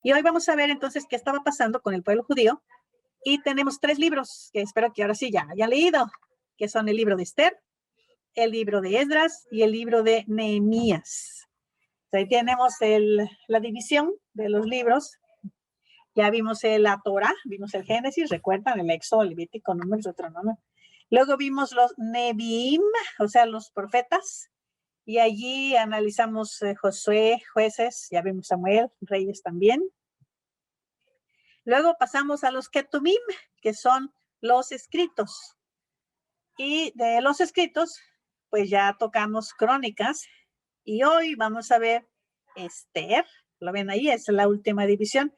Y hoy vamos a ver entonces qué estaba pasando con el pueblo judío. Y tenemos 3 libros que espero que ahora sí ya hayan leído, que son el libro de Esther, el libro de Esdras y el libro de Nehemías. Ahí tenemos la división de los libros. Ya vimos la Torah, vimos el Génesis, recuerdan, el Éxodo, el Levítico, Números, Deuteronomio. Luego vimos los Neviim, o sea, los profetas, y allí analizamos Josué, jueces, ya vimos Samuel, reyes también. Luego pasamos a los Ketubim, que son los escritos. Y de los escritos, pues ya tocamos crónicas. Y hoy vamos a ver Esther. Lo ven ahí, es la última división.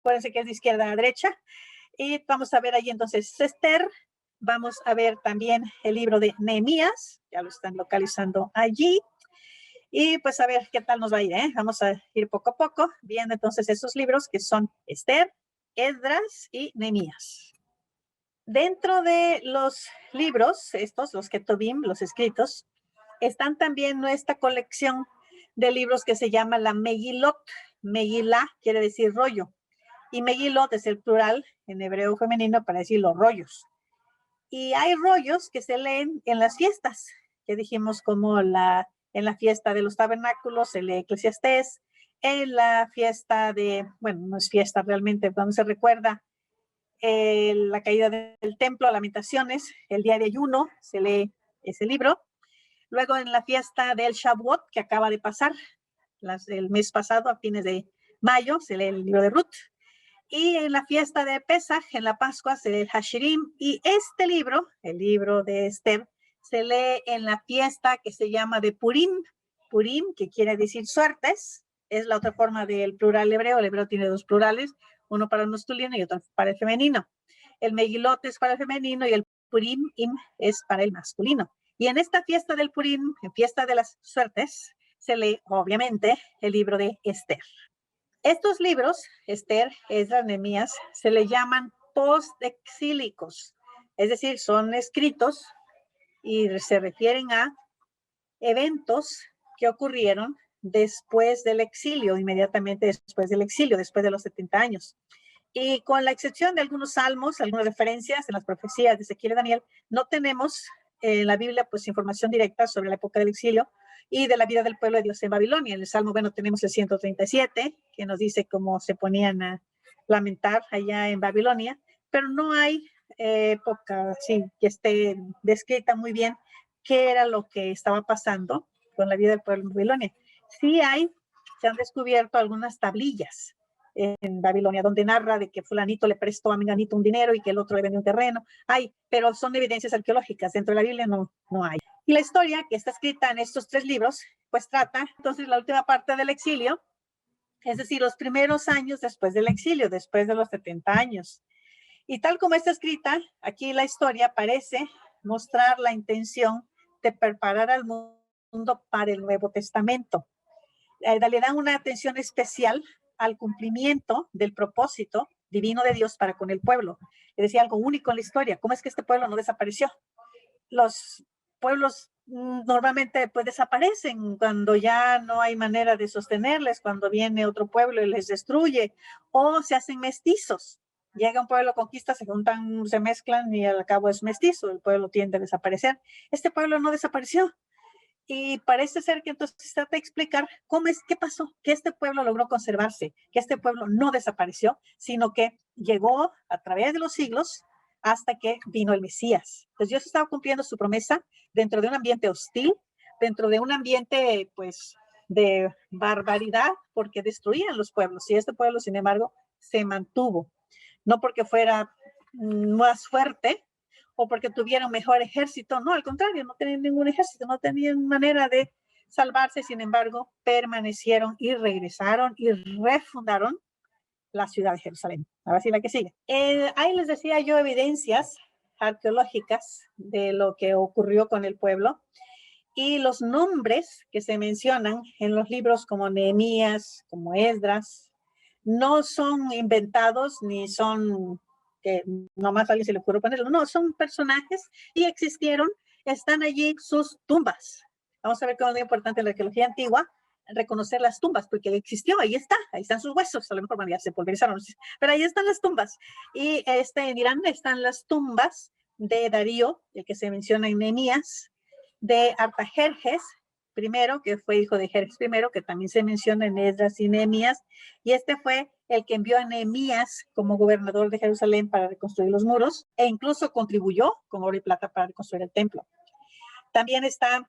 Acuérdense que es de izquierda a derecha. Y vamos a ver ahí entonces Esther. Vamos a ver también el libro de Nehemías. Ya lo están localizando allí. Y pues a ver qué tal nos va a ir, ¿eh? Vamos a ir poco a poco viendo entonces esos libros que son Esther, Esdras y Nehemías. Dentro de los libros, estos, los Ketubim, los escritos, están también nuestra colección de libros que se llama la Megilot. Megilá quiere decir rollo. Y Megilot es el plural en hebreo femenino para decir los rollos. Y hay rollos que se leen en las fiestas, que dijimos como en la fiesta de los tabernáculos se lee Eclesiastés, en la fiesta bueno, no es fiesta realmente, cuando se recuerda la caída del templo, Lamentaciones, el día de ayuno, se lee ese libro. Luego en la fiesta del Shavuot, que acaba de pasar, el mes pasado, a fines de mayo, se lee el libro de Ruth. Y en la fiesta de Pesaj, en la Pascua, se lee el Hashirim. Y este libro, el libro de Esther, se lee en la fiesta que se llama de Purim. Purim, que quiere decir suertes, es la otra forma del plural hebreo. El hebreo tiene 2 plurales, uno para el masculino y otro para el femenino. El Megilot es para el femenino y el Purim es para el masculino. Y en esta fiesta del Purim, en fiesta de las suertes, se lee, obviamente, el libro de Esther. Estos libros, Esther, Esdras, Nehemías, se le llaman postexílicos, es decir, son escritos y se refieren a eventos que ocurrieron después del exilio, inmediatamente después del exilio, después de los 70 años. Y con la excepción de algunos salmos, algunas referencias en las profecías de Ezequiel y Daniel, no tenemos en la Biblia pues información directa sobre la época del exilio y de la vida del pueblo de Dios en Babilonia. En el Salmo, bueno, tenemos el 137, que nos dice cómo se ponían a lamentar allá en Babilonia, pero no hay época sí, que esté descrita muy bien qué era lo que estaba pasando con la vida del pueblo en Babilonia. Sí se han descubierto algunas tablillas en Babilonia, donde narra de que fulanito le prestó a menganito un dinero y que el otro le vendió un terreno. Hay, pero son evidencias arqueológicas. Dentro de la Biblia no hay. Y la historia que está escrita en estos 3 libros, pues trata entonces la última parte del exilio, es decir, los primeros años después del exilio, después de los 70 años. Y tal como está escrita, aquí la historia parece mostrar la intención de preparar al mundo para el Nuevo Testamento. Le dan una atención especial al cumplimiento del propósito divino de Dios para con el pueblo. Le decía algo único en la historia. ¿Cómo es que este pueblo no desapareció? Los pueblos normalmente pues desaparecen cuando ya no hay manera de sostenerles, cuando viene otro pueblo y les destruye, o se hacen mestizos. Llega un pueblo, conquista, se juntan, se mezclan y al cabo es mestizo, el pueblo tiende a desaparecer. Este pueblo no desapareció. Y parece ser que entonces se trata de explicar qué pasó, que este pueblo logró conservarse, que este pueblo no desapareció, sino que llegó a través de los siglos hasta que vino el Mesías. Entonces Dios estaba cumpliendo su promesa dentro de un ambiente hostil, dentro de un ambiente pues de barbaridad, porque destruían los pueblos. Y este pueblo, sin embargo, se mantuvo. No porque fuera más fuerte, o porque tuvieran mejor ejército, no, al contrario, no tenían ningún ejército, no tenían manera de salvarse, sin embargo, permanecieron y regresaron y refundaron la ciudad de Jerusalén. Ahora sí, la que sigue. Ahí les decía yo evidencias arqueológicas de lo que ocurrió con el pueblo y los nombres que se mencionan en los libros como Nehemías, como Esdras, no son inventados ni son que nomás a alguien se le ocurrió ponerlo. No, son personajes y existieron, están allí sus tumbas. Vamos a ver cómo es muy importante en la arqueología antigua, reconocer las tumbas, porque existió, ahí están sus huesos, a lo mejor ya se pulverizaron, pero ahí están las tumbas. Y en Irán están las tumbas de Darío, el que se menciona en Nehemías, de Artajerjes primero, que fue hijo de Jerjes primero, que también se menciona en Esdras y Nehemías, y este fue el que envió a Nehemías como gobernador de Jerusalén para reconstruir los muros, e incluso contribuyó con oro y plata para reconstruir el templo. También está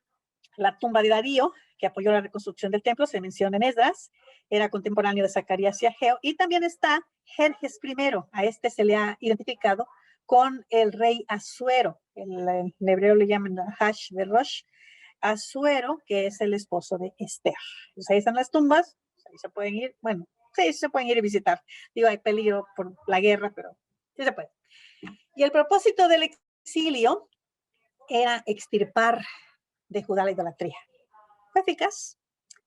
la tumba de Darío, que apoyó la reconstrucción del templo, se menciona en Esdras, era contemporáneo de Zacarías y Ageo, y también está Jerjes primero, a este se le ha identificado con el rey Asuero, en hebreo le llaman Hash de Rosh, Asuero, que es el esposo de Esther. Entonces ahí están las tumbas, ahí se pueden ir, bueno, sí, se pueden ir y visitar. Digo, hay peligro por la guerra, pero sí se puede. Y el propósito del exilio era extirpar de Judá la idolatría. Fue eficaz.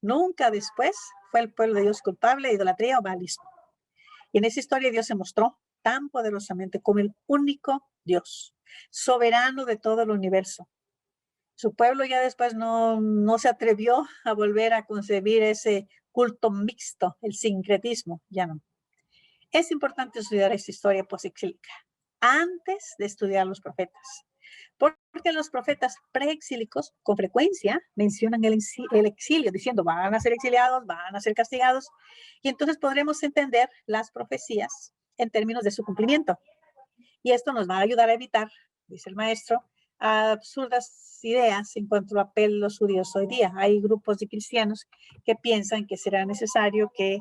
Nunca después fue el pueblo de Dios culpable de idolatría o baalismo. Y en esa historia Dios se mostró tan poderosamente como el único Dios, soberano de todo el universo. Su pueblo ya después no se atrevió a volver a concebir ese culto mixto, el sincretismo, ya no. Es importante estudiar esta historia posexílica antes de estudiar los profetas, porque los profetas preexílicos con frecuencia mencionan el exilio, diciendo van a ser exiliados, van a ser castigados, y entonces podremos entender las profecías en términos de su cumplimiento. Y esto nos va a ayudar a evitar, dice el maestro, absurdas ideas en cuanto a los judíos hoy día. Hay grupos de cristianos que piensan que será necesario que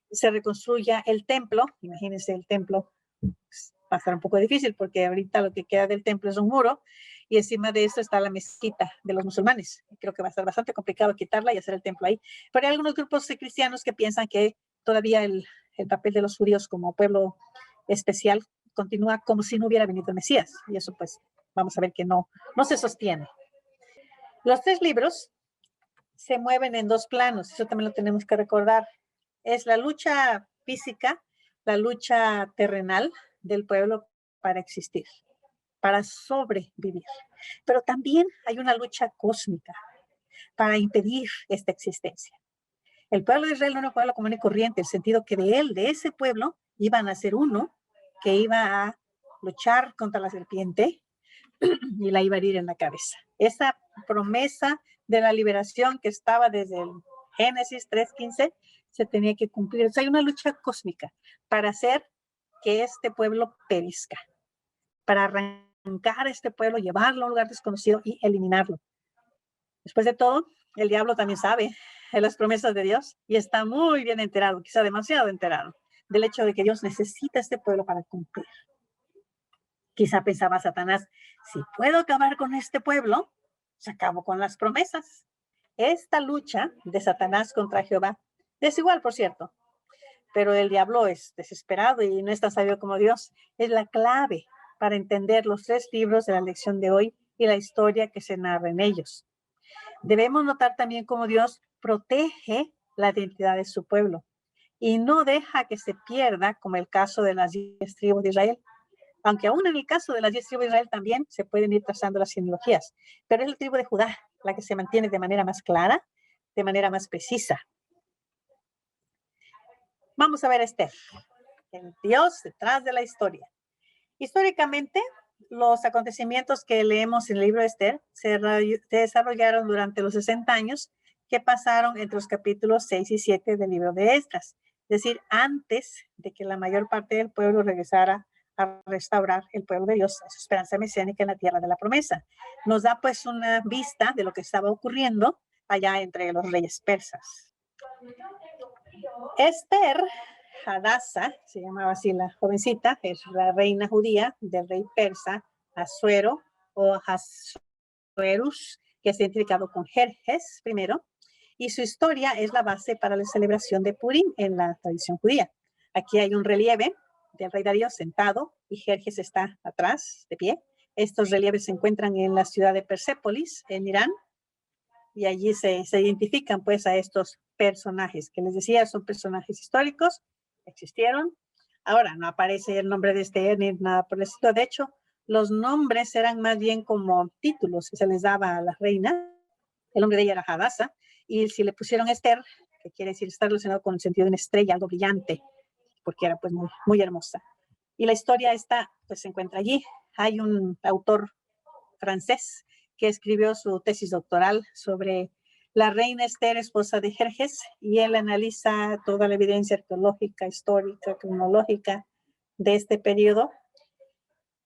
se reconstruya el templo. Imagínense el templo, pues, va a estar un poco difícil porque ahorita lo que queda del templo es un muro y encima de eso está la mezquita de los musulmanes. Creo que va a estar bastante complicado quitarla y hacer el templo ahí. Pero hay algunos grupos de cristianos que piensan que todavía el papel de los judíos como pueblo especial continúa como si no hubiera venido el Mesías. Y eso pues vamos a ver que no se sostiene. Los tres libros se mueven en dos planos, eso también lo tenemos que recordar. Es la lucha física, la lucha terrenal del pueblo para existir, para sobrevivir. Pero también hay una lucha cósmica para impedir esta existencia. El pueblo de Israel no era un pueblo común y corriente, el sentido que de ese pueblo iban a ser uno que iba a luchar contra la serpiente y la iba a herir en la cabeza. Esa promesa de la liberación que estaba desde el Génesis 3:15 se tenía que cumplir. O sea, hay una lucha cósmica para hacer que este pueblo perezca, para arrancar a este pueblo, llevarlo a un lugar desconocido y eliminarlo. Después de todo, el diablo también sabe de las promesas de Dios y está muy bien enterado, quizá demasiado enterado, del hecho de que Dios necesita a este pueblo para cumplir. Quizá pensaba Satanás, si puedo acabar con este pueblo, se acabo con las promesas. Esta lucha de Satanás contra Jehová es igual, por cierto, pero el diablo es desesperado y no es tan sabio como Dios. Es la clave para entender los tres libros de la lección de hoy y la historia que se narra en ellos. Debemos notar también cómo Dios protege la identidad de su pueblo y no deja que se pierda, como el caso de las 10 tribus de Israel. Aunque aún en el caso de las 10 tribus de Israel también se pueden ir trazando las genealogías, pero es la tribu de Judá la que se mantiene de manera más clara, de manera más precisa. Vamos a ver a Esther, el Dios detrás de la historia. Históricamente, los acontecimientos que leemos en el libro de Esther se desarrollaron durante los 60 años que pasaron entre los capítulos 6 y 7 del libro de Esdras, es decir, antes de que la mayor parte del pueblo regresara a restaurar el pueblo de Dios, a su esperanza mesiánica en la tierra de la promesa. Nos da pues una vista de lo que estaba ocurriendo allá entre los reyes persas. Esther Hadasa, se llamaba así la jovencita, es la reina judía del rey persa Asuero o Ahasuerus, que es identificado con Jerjes primero, y su historia es la base para la celebración de Purim en la tradición judía. Aquí hay un relieve del rey Darío sentado y Jerjes está atrás, de pie. Estos relieves se encuentran en la ciudad de Persépolis, en Irán, y allí se identifican pues a estos personajes, que les decía, son personajes históricos, existieron. Ahora no aparece el nombre de Esther ni nada por el estilo. De hecho, los nombres eran más bien como títulos que se les daba a la reina. El nombre de ella era Hadasa y si le pusieron Esther, que quiere decir estar relacionado con el sentido de una estrella, algo brillante, porque era pues muy, muy hermosa. Y la historia esta pues se encuentra allí. Hay un autor francés que escribió su tesis doctoral sobre la reina Esther, esposa de Jerjes, y él analiza toda la evidencia arqueológica, histórica, cronológica de este periodo.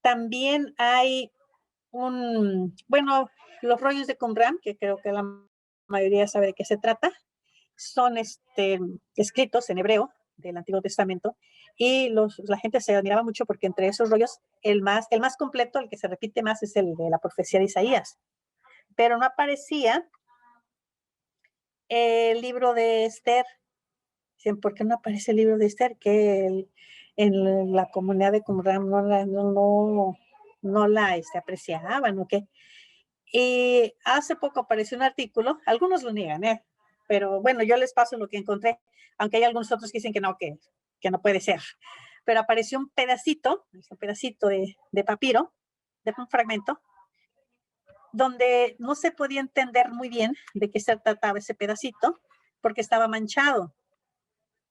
También hay bueno, los rollos de Qumran, que creo que la mayoría sabe de qué se trata, son escritos en hebreo del Antiguo Testamento, y la gente se admiraba mucho porque entre esos rollos el más completo, el que se repite más, es el de la profecía de Isaías, pero no aparecía el libro de Esther. Dicen, ¿por qué no aparece el libro de Esther? Que en la comunidad de Qumran no la apreciaban, ¿o qué? Y hace poco apareció un artículo, algunos lo niegan, pero bueno, yo les paso lo que encontré, aunque hay algunos otros que dicen que no puede ser. Pero apareció un pedacito de papiro, de un fragmento, donde no se podía entender muy bien de qué se trataba ese pedacito, porque estaba manchado,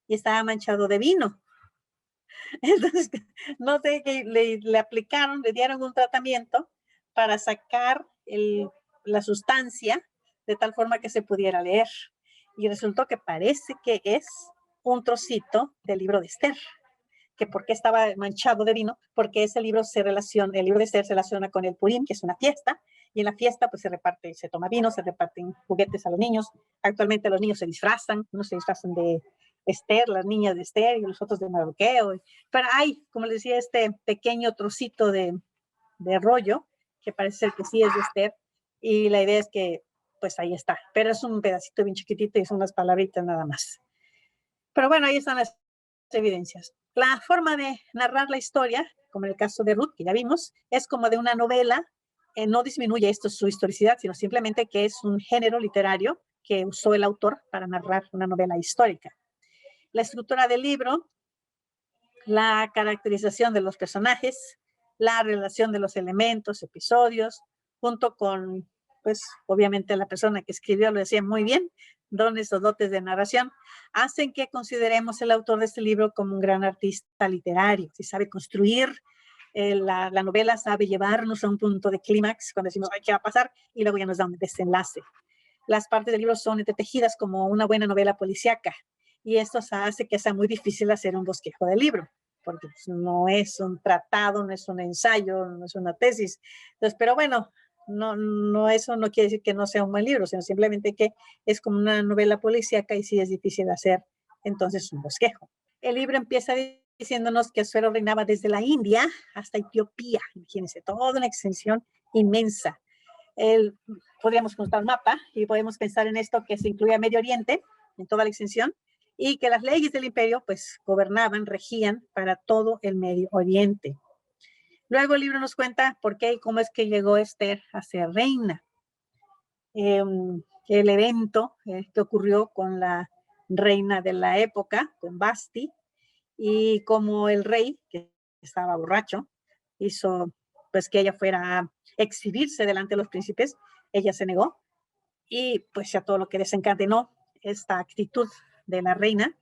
y estaba manchado de vino. Entonces, no sé, que le aplicaron, le dieron un tratamiento para sacar la sustancia de tal forma que se pudiera leer. Y resultó que parece que es un trocito del libro de Esther. Que por qué estaba manchado de vino, porque el libro de Esther se relaciona con el Purim, que es una fiesta, y en la fiesta pues se toma vino, se reparten juguetes a los niños. Actualmente los niños se disfrazan, unos se disfrazan de Esther, las niñas de Esther, y los otros de Mardoqueo. Pero hay, como les decía, este pequeño trocito de rollo, que parece ser que sí es de Esther, y la idea es que pues ahí está, pero es un pedacito bien chiquitito y son unas palabritas nada más. Pero bueno, ahí están las evidencias. La forma de narrar la historia, como en el caso de Ruth, que ya vimos, es como de una novela. No disminuye esto su historicidad, sino simplemente que es un género literario que usó el autor para narrar una novela histórica. La estructura del libro, la caracterización de los personajes, la relación de los elementos, episodios, junto con, pues, obviamente la persona que escribió lo decía muy bien, dones o dotes de narración, hacen que consideremos el autor de este libro como un gran artista literario. Si sabe construir la novela, sabe llevarnos a un punto de clímax cuando decimos, ay, ¿qué va a pasar? Y luego ya nos da un desenlace. Las partes del libro son entretejidas como una buena novela policíaca, y esto hace que sea muy difícil hacer un bosquejo del libro, porque no es un tratado, no es un ensayo, no es una tesis. Entonces, pero bueno, eso no quiere decir que no sea un buen libro, sino simplemente que es como una novela policíaca y sí es difícil hacer entonces un bosquejo. El libro empieza diciéndonos que Asuero reinaba desde la India hasta Etiopía. Imagínense, toda una extensión inmensa. Podríamos consultar un mapa y podemos pensar en esto, que se incluía Medio Oriente en toda la extensión, y que las leyes del imperio pues gobernaban, regían para todo el Medio Oriente. Luego el libro nos cuenta por qué y cómo es que llegó Esther a ser reina. El evento que ocurrió con la reina de la época, con Basti, y como el rey, que estaba borracho, hizo pues que ella fuera a exhibirse delante de los príncipes. Ella se negó, y pues ya todo lo que desencadenó esta actitud de la reina,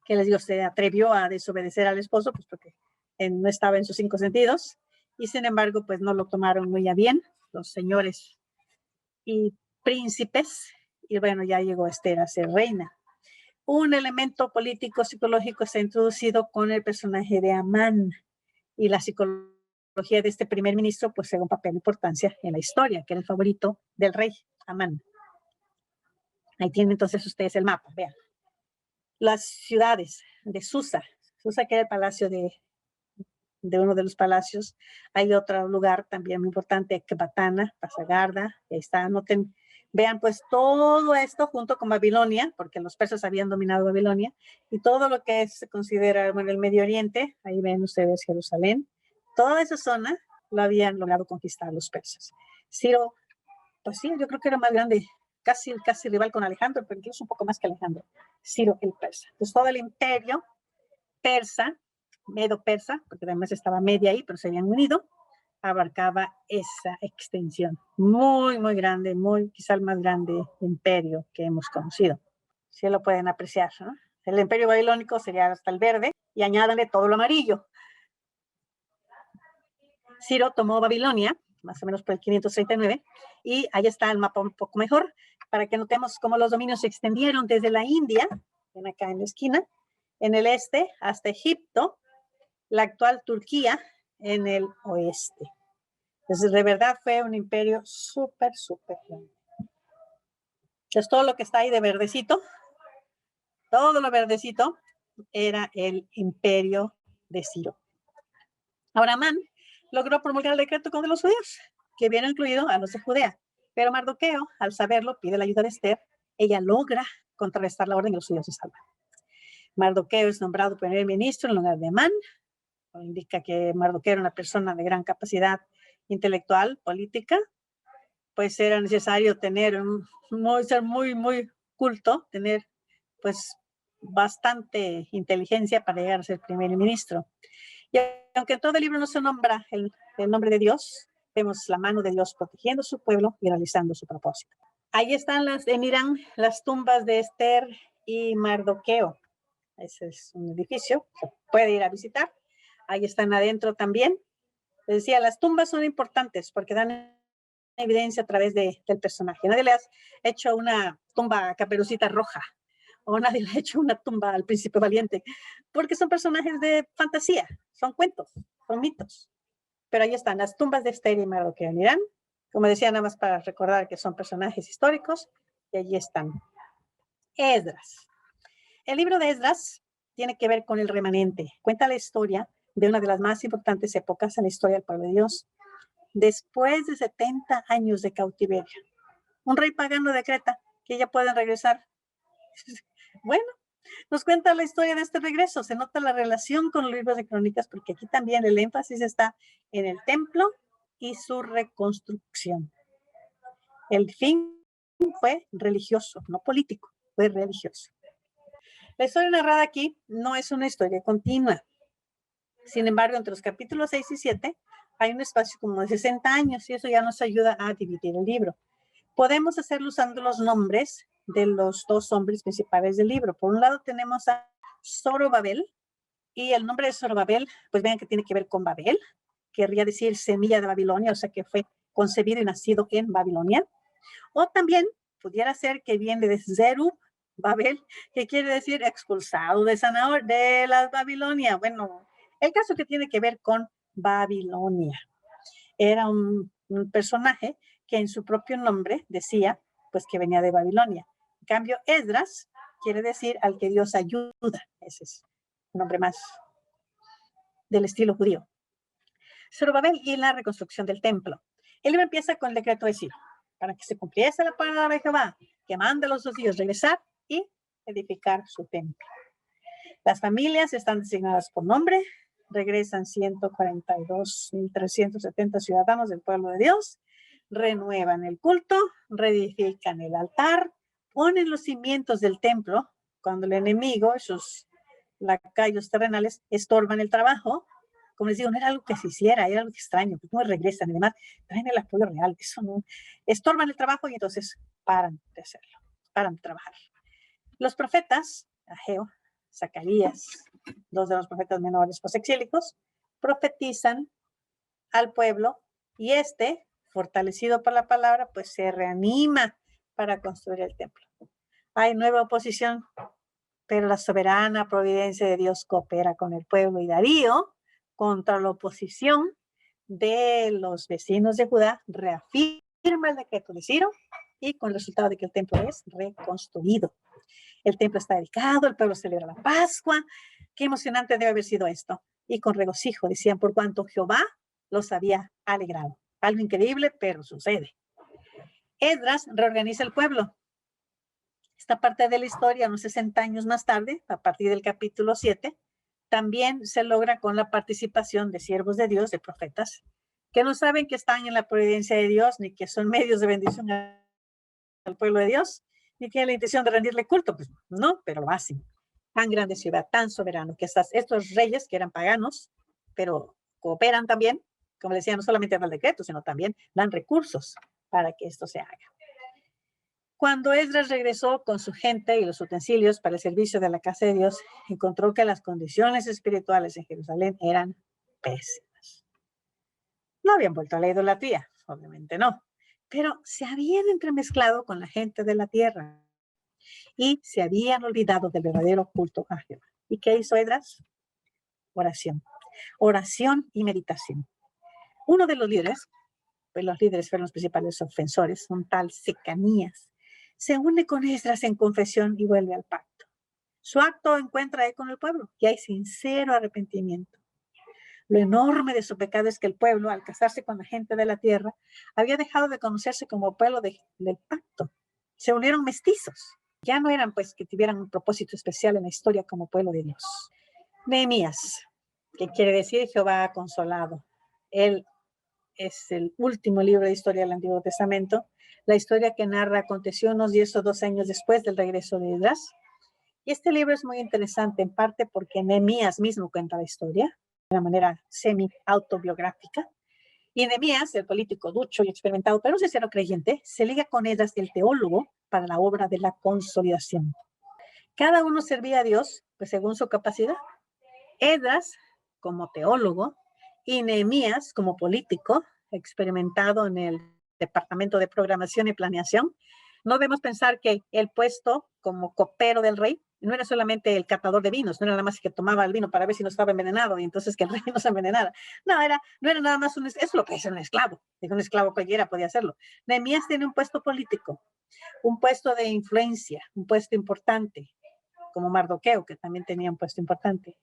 que les digo, se atrevió a desobedecer al esposo, pues porque no estaba en sus 5 sentidos, y sin embargo pues no lo tomaron muy a bien los señores y príncipes, y bueno, ya llegó Esther a ser reina. Un elemento político psicológico se ha introducido con el personaje de Amán, y la psicología de este primer ministro pues juega un papel de importancia en la historia, que era el favorito del rey, Amán. Ahí tienen entonces ustedes el mapa, vean. Las ciudades de Susa, que era el palacio de uno de los palacios. Hay otro lugar también muy importante, Ecbatana, Pasagarda, ahí está, anoten. Vean pues todo esto junto con Babilonia, porque los persas habían dominado Babilonia, y todo lo que se considera, bueno, el Medio Oriente. Ahí ven ustedes Jerusalén. Toda esa zona lo habían logrado conquistar los persas. Ciro, pues sí, yo creo que era más grande, casi rival con Alejandro, pero incluso un poco más que Alejandro, Ciro el persa. Entonces todo el imperio persa, medo-persa, porque además estaba Media ahí, pero se habían unido, abarcaba esa extensión. Muy, muy grande, quizá el más grande imperio que hemos conocido. Si lo pueden apreciar, ¿no? El imperio babilónico sería hasta el verde y añádanle todo lo amarillo. Ciro tomó Babilonia, más o menos por el 539, y ahí está el mapa un poco mejor, para que notemos cómo los dominios se extendieron desde la India, ven acá en la esquina, en el este, hasta Egipto, la actual Turquía, en el oeste. Entonces, de verdad fue un imperio súper, súper grande. Entonces, todo lo que está ahí de verdecito, todo lo verdecito, era el imperio de Ciro. Ahora, Amán logró promulgar el decreto contra los judíos, que viene incluido a los de Judea. Pero Mardoqueo, al saberlo, pide la ayuda de Esther. Ella logra contrarrestar la orden y los judíos se salvan. Mardoqueo es nombrado primer ministro en lugar de Amán. Indica que Mardoqueo era una persona de gran capacidad intelectual, política. Pues era necesario tener ser muy culto, tener pues bastante inteligencia para llegar a ser primer ministro. Y aunque en todo el libro no se nombra el nombre de Dios, vemos la mano de Dios protegiendo a su pueblo y realizando su propósito. Ahí están en Irán las tumbas de Esther y Mardoqueo. Ese es un edificio, se puede ir a visitar. Ahí están adentro también. Les decía, las tumbas son importantes porque dan evidencia a través del personaje. Nadie le ha hecho una tumba a Caperucita Roja o nadie le ha hecho una tumba al Príncipe Valiente, porque son personajes de fantasía, son cuentos, son mitos. Pero ahí están las tumbas de Esther y Mardoqueo en Irán. Como decía, nada más para recordar que son personajes históricos, y allí están. Esdras. El libro de Esdras tiene que ver con el remanente. Cuenta la historia de una de las más importantes épocas en la historia del pueblo de Dios. Después de 70 años de cautiverio, un rey pagano decreta que ya pueden regresar. Bueno, nos cuenta la historia de este regreso. Se nota la relación con los libros de crónicas, porque aquí también el énfasis está en el templo y su reconstrucción. El fin fue religioso, no político, fue religioso. La historia narrada aquí no es una historia continua. Sin embargo, entre los capítulos 6 y 7 hay un espacio como de 60 años y eso ya nos ayuda a dividir el libro. Podemos hacerlo usando los nombres de los dos hombres principales del libro. Por un lado tenemos a Zorobabel, y el nombre de Zorobabel, pues vean que tiene que ver con Babel, querría decir semilla de Babilonia, o sea que fue concebido y nacido en Babilonia. O también pudiera ser que viene de Zerub, Babel, que quiere decir expulsado de la Babilonia. Bueno, el caso que tiene que ver con Babilonia. Era un personaje que en su propio nombre decía pues que venía de Babilonia. En cambio, Esdras quiere decir al que Dios ayuda. Ese es un nombre más del estilo judío. Zorobabel y la reconstrucción del templo. El libro empieza con el decreto de Ciro, para que se cumpliese la palabra de Jehová, que manda a los judíos regresar y edificar su templo. Las familias están designadas por nombre. Regresan 142.370 ciudadanos del pueblo de Dios. Renuevan el culto, reedifican el altar, ponen los cimientos del templo cuando el enemigo, sus lacayos terrenales, estorban el trabajo. Como les digo, no era algo que se hiciera, era algo extraño, porque no regresan y demás, traen el apoyo real, eso no, estorban el trabajo y entonces paran de hacerlo, paran de trabajar. Los profetas, Ageo, Zacarías, dos de los profetas menores posexílicos, profetizan al pueblo y fortalecido por la palabra, pues se reanima para construir el templo. Hay nueva oposición, pero la soberana providencia de Dios coopera con el pueblo y Darío, contra la oposición de los vecinos de Judá, reafirma el decreto de Ciro y con el resultado de que el templo es reconstruido. El templo está dedicado, el pueblo celebra la Pascua. Qué emocionante debe haber sido esto. Y con regocijo decían, por cuanto Jehová los había alegrado. Algo increíble, pero sucede. Esdras reorganiza el pueblo. Esta parte de la historia, unos 60 años más tarde, a partir del capítulo 7, también se logra con la participación de siervos de Dios, de profetas, que no saben que están en la providencia de Dios, ni que son medios de bendición al pueblo de Dios, ni tienen la intención de rendirle culto, pues no, pero lo hacen. Tan grande ciudad, tan soberano, que estos reyes, que eran paganos, pero cooperan también, Como decía, no solamente dan decretos, sino también dan recursos para que esto se haga. Cuando Esdras regresó con su gente y los utensilios para el servicio de la casa de Dios, encontró que las condiciones espirituales en Jerusalén eran pésimas. No habían vuelto a la idolatría, obviamente no, pero se habían entremezclado con la gente de la tierra y se habían olvidado del verdadero culto a Jehová. ¿Y qué hizo Esdras? Oración. Oración y meditación. Uno de los líderes, pues los líderes fueron los principales ofensores, un tal Secanías, se une con Esdras en confesión y vuelve al pacto. Su acto encuentra ahí con el pueblo y hay sincero arrepentimiento. Lo enorme de su pecado es que el pueblo, al casarse con la gente de la tierra, había dejado de conocerse como pueblo del pacto. Se volvieron mestizos. Ya no eran, pues, que tuvieran un propósito especial en la historia como pueblo de Dios. Nehemías, que quiere decir Jehová ha consolado. Él es el último libro de historia del Antiguo Testamento. La historia que narra aconteció unos 10 o 12 años después del regreso de Esdras. Y este libro es muy interesante, en parte porque Nehemías mismo cuenta la historia de una manera semi-autobiográfica. Y Nehemías, el político ducho y experimentado, pero sincero creyente, se liga con Esdras, el teólogo, para la obra de la consolidación. Cada uno servía a Dios, pues según su capacidad. Esdras, como teólogo, y Nehemías, como político, experimentado en el Departamento de Programación y Planeación. No debemos pensar que el puesto como copero del rey no era solamente el catador de vinos, no era nada más que tomaba el vino para ver si no estaba envenenado y entonces que el rey no se envenenara. No era nada más es lo que es un esclavo. Un esclavo cualquiera podía hacerlo. Nehemías tiene un puesto político, un puesto de influencia, un puesto importante, como Mardoqueo, que también tenía un puesto importante.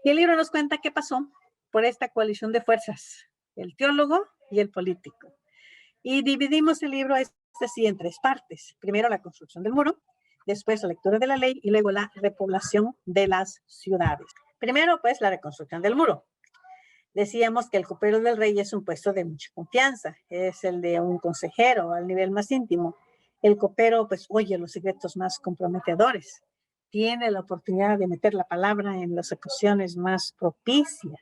Y el libro nos cuenta qué pasó por esta coalición de fuerzas, el teólogo y el político. Y dividimos el libro así en 3 partes. Primero la construcción del muro, después la lectura de la ley y luego la repoblación de las ciudades. Primero, pues, la reconstrucción del muro. Decíamos que el copero del rey es un puesto de mucha confianza, es el de un consejero al nivel más íntimo. El copero, pues, oye los secretos más comprometedores, tiene la oportunidad de meter la palabra en las ocasiones más propicias.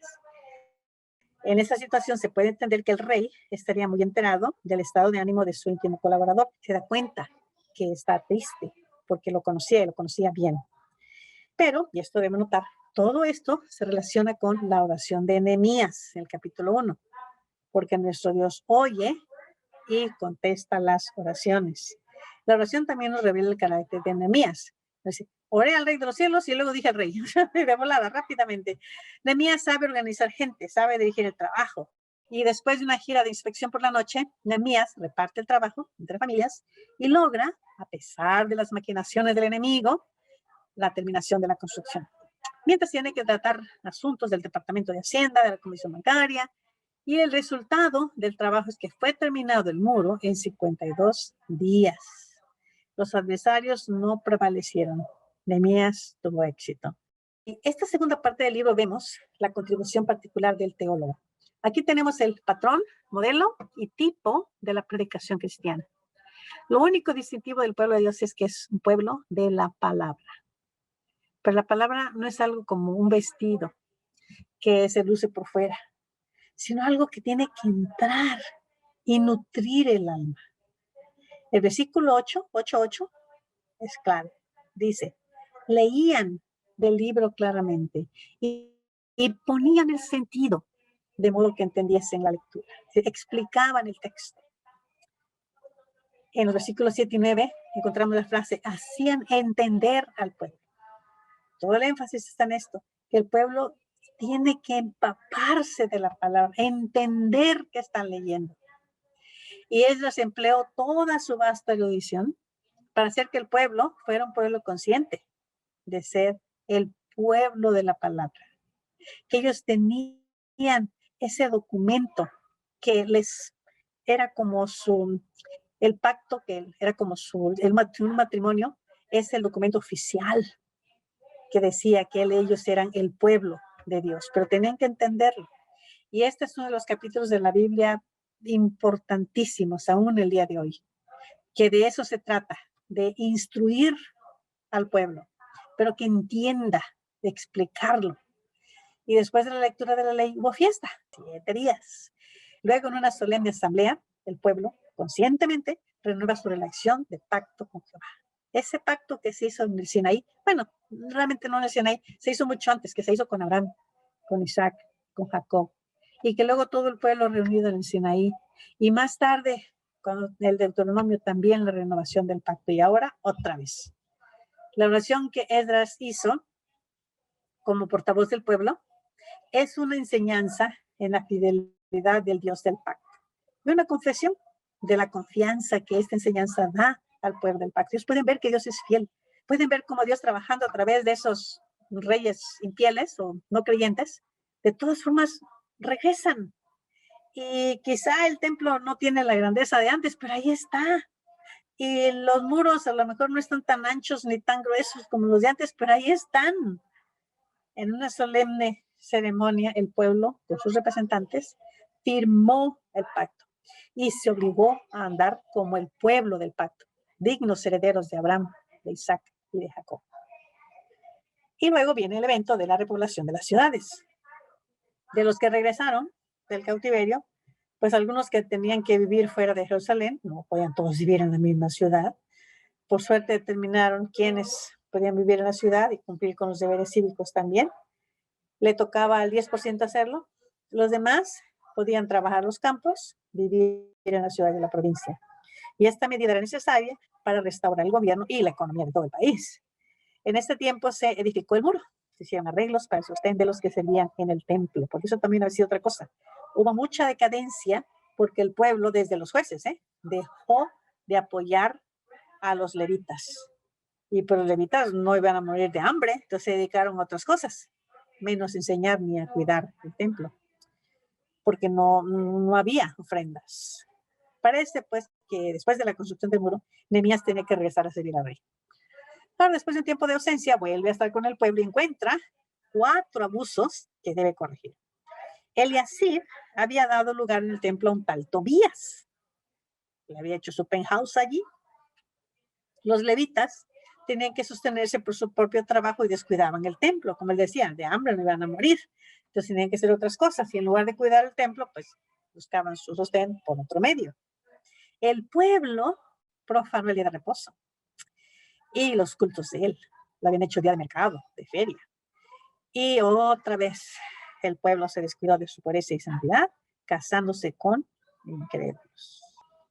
En esa situación se puede entender que el rey estaría muy enterado del estado de ánimo de su íntimo colaborador. Se da cuenta que está triste porque lo conocía y lo conocía bien. Pero, y esto debemos notar, todo esto se relaciona con la oración de Nehemías, el capítulo 1, porque nuestro Dios oye y contesta las oraciones. La oración también nos revela el carácter de Nehemías. Oré al rey de los cielos y luego dije al rey, de volada, rápidamente. Nehemías sabe organizar gente, sabe dirigir el trabajo. Y después de una gira de inspección por la noche, Nehemías reparte el trabajo entre familias y logra, a pesar de las maquinaciones del enemigo, la terminación de la construcción. Mientras tiene que tratar asuntos del Departamento de Hacienda, de la Comisión Bancaria, y el resultado del trabajo es que fue terminado el muro en 52 días. Los adversarios no prevalecieron. Nehemías tuvo éxito. En esta segunda parte del libro vemos la contribución particular del teólogo. Aquí tenemos el patrón, modelo y tipo de la predicación cristiana. Lo único distintivo del pueblo de Dios es que es un pueblo de la palabra. Pero la palabra no es algo como un vestido que se luce por fuera, sino algo que tiene que entrar y nutrir el alma. El versículo 8:8 es claro. Dice, leían del libro claramente y ponían el sentido de modo que entendiesen la lectura. Explicaban el texto. En los versículos 7 y 9 encontramos la frase, hacían entender al pueblo. Todo el énfasis está en esto, que el pueblo tiene que empaparse de la palabra, entender qué están leyendo. Y Esdras empleó toda su vasta erudición para hacer que el pueblo fuera un pueblo consciente de ser el pueblo de la palabra. Que ellos tenían ese documento que les era como el pacto, que era como un matrimonio, es el documento oficial que decía que ellos eran el pueblo de Dios, pero tenían que entenderlo. Y este es uno de los capítulos de la Biblia importantísimos aún el día de hoy, que de eso se trata, de instruir al pueblo, pero que entienda, de explicarlo. Y después de la lectura de la ley hubo fiesta, 7 días. Luego, en una solemne asamblea, el pueblo, conscientemente, renueva su relación de pacto con Jehová. Ese pacto que se hizo en el Sinaí, bueno, realmente no en el Sinaí, se hizo mucho antes, que se hizo con Abraham, con Isaac, con Jacob, y que luego todo el pueblo reunido en el Sinaí, y más tarde, con el Deuteronomio, también la renovación del pacto, y ahora otra vez. La oración que Esdras hizo como portavoz del pueblo es una enseñanza en la fidelidad del Dios del pacto, y una confesión de la confianza que esta enseñanza da al pueblo del pacto. Ellos pueden ver que Dios es fiel, pueden ver cómo Dios trabajando a través de esos reyes infieles o no creyentes, de todas formas regresan. Y quizá el templo no tiene la grandeza de antes, pero ahí está. Y los muros a lo mejor no están tan anchos ni tan gruesos como los de antes, pero ahí están. En una solemne ceremonia, el pueblo, con sus representantes, firmó el pacto y se obligó a andar como el pueblo del pacto, dignos herederos de Abraham, de Isaac y de Jacob. Y luego viene el evento de la repoblación de las ciudades. De los que regresaron del cautiverio, pues algunos que tenían que vivir fuera de Jerusalén, no podían todos vivir en la misma ciudad. Por suerte determinaron quiénes podían vivir en la ciudad y cumplir con los deberes cívicos también. Le tocaba al 10% hacerlo. Los demás podían trabajar los campos, vivir en la ciudad de la provincia. Y esta medida era necesaria para restaurar el gobierno y la economía de todo el país. En este tiempo se edificó el muro, se hicieron arreglos para el sostén de los que servían en el templo, porque eso también ha sido otra cosa. Hubo mucha decadencia porque el pueblo, desde los jueces, dejó de apoyar a los levitas. Y pues los levitas no iban a morir de hambre, entonces se dedicaron a otras cosas, menos enseñar ni a cuidar el templo, porque no había ofrendas. Parece pues que después de la construcción del muro, Nehemías tenía que regresar a servir al rey. Pero después de un tiempo de ausencia, vuelve a estar con el pueblo y encuentra 4 abusos que debe corregir. Eliasib había dado lugar en el templo a un tal Tobías. Le había hecho su penthouse allí. Los levitas tenían que sostenerse por su propio trabajo y descuidaban el templo. Como él decía, de hambre no iban a morir. Entonces tenían que hacer otras cosas. Y en lugar de cuidar el templo, pues buscaban su sostén por otro medio. El pueblo profanó el día de reposo y los cultos de él. Lo habían hecho día de mercado, de feria. Y otra vez el pueblo se descuidó de su pureza y santidad, casándose con incrédulos.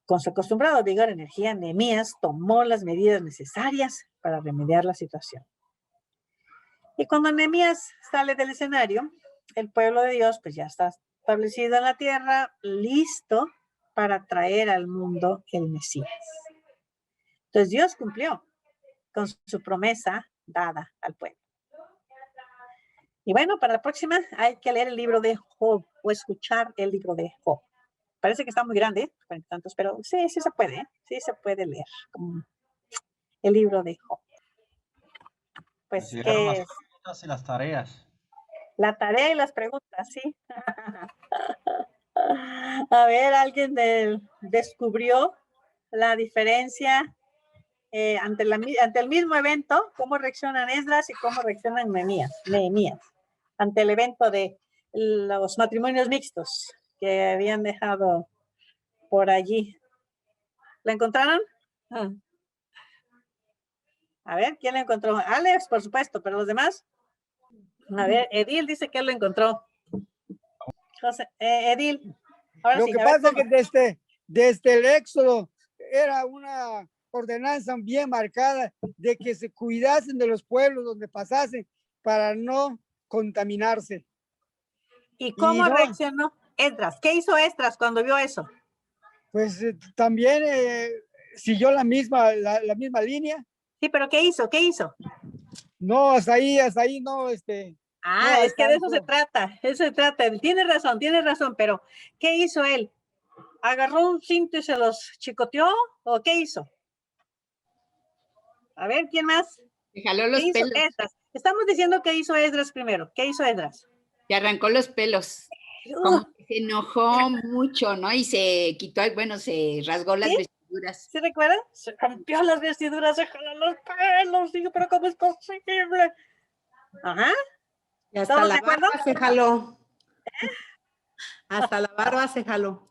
Con su acostumbrado vigor y energía, Nehemías tomó las medidas necesarias para remediar la situación. Y cuando Nehemías sale del escenario, el pueblo de Dios pues ya está establecido en la tierra, listo para traer al mundo el Mesías. Entonces Dios cumplió con su promesa dada al pueblo. Y bueno, para la próxima hay que leer el libro de Job o escuchar el libro de Job. Parece que está muy grande, tantos, pero sí se puede, sí se puede leer el libro de Job. Pues llegaron las preguntas y las tareas. La tarea y las preguntas, sí. A ver, ¿alguien descubrió la diferencia ante el mismo evento? ¿Cómo reaccionan Esdras y cómo reaccionan Nehemías? Ante el evento de los matrimonios mixtos que habían dejado por allí. ¿La encontraron? A ver, ¿quién la encontró? Alex, por supuesto, pero los demás. A ver, Edil dice que él lo encontró. José, Edil. Ahora Lo sí, que pasa es que desde el Éxodo era una ordenanza bien marcada de que se cuidasen de los pueblos donde pasasen para no contaminarse. ¿Y cómo reaccionó Esdras? ¿Qué hizo Esdras cuando vio eso? Pues también siguió la misma línea. Sí, pero ¿qué hizo? ¿Qué hizo? No, hasta ahí no, no es que de eso se trata, Tiene razón, pero ¿qué hizo él? ¿Agarró un cinto y se los chicoteó? ¿O qué hizo? A ver, ¿quién más? Se jaló los pelos. Esdras? Estamos diciendo que hizo Esdras primero. ¿Qué hizo Esdras? Se arrancó los pelos. Como que se enojó mucho, ¿no? Y se quitó, bueno, se rasgó las vestiduras. ¿Sí recuerdan? Se rompió las vestiduras, se jaló los pelos. Digo, pero ¿cómo es posible? Ajá. Y hasta la barba se jaló. Hasta la barba se jaló.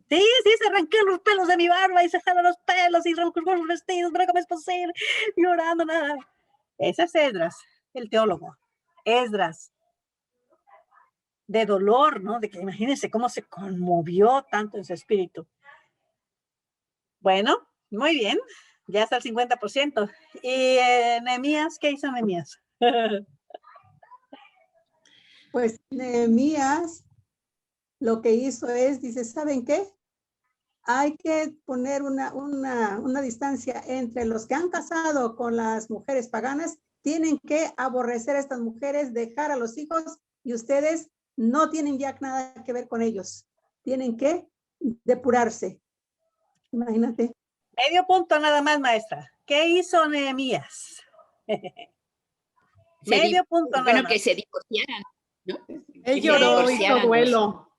Sí, se arranqué los pelos de mi barba y se jalan los pelos y arrancó los vestidos, pero ¿cómo es posible? Llorando, nada. Ese es Esdras, el teólogo. Esdras, de dolor, ¿no? De que imagínense cómo se conmovió tanto en su espíritu. Bueno, muy bien, ya está el 50%. ¿Y Nehemías? ¿Qué hizo Nehemías? Pues Nehemías lo que hizo es, dice, ¿saben qué? Hay que poner una distancia entre los que han casado con las mujeres paganas, tienen que aborrecer a estas mujeres, dejar a los hijos y ustedes no tienen ya nada que ver con ellos. Tienen que depurarse. Imagínate. Medio punto nada más, maestra. ¿Qué hizo Nehemías? Medio punto nada Bueno, más. que se divorciaran, ¿no? Él Que lloró, hizo divorciaran los- duelo.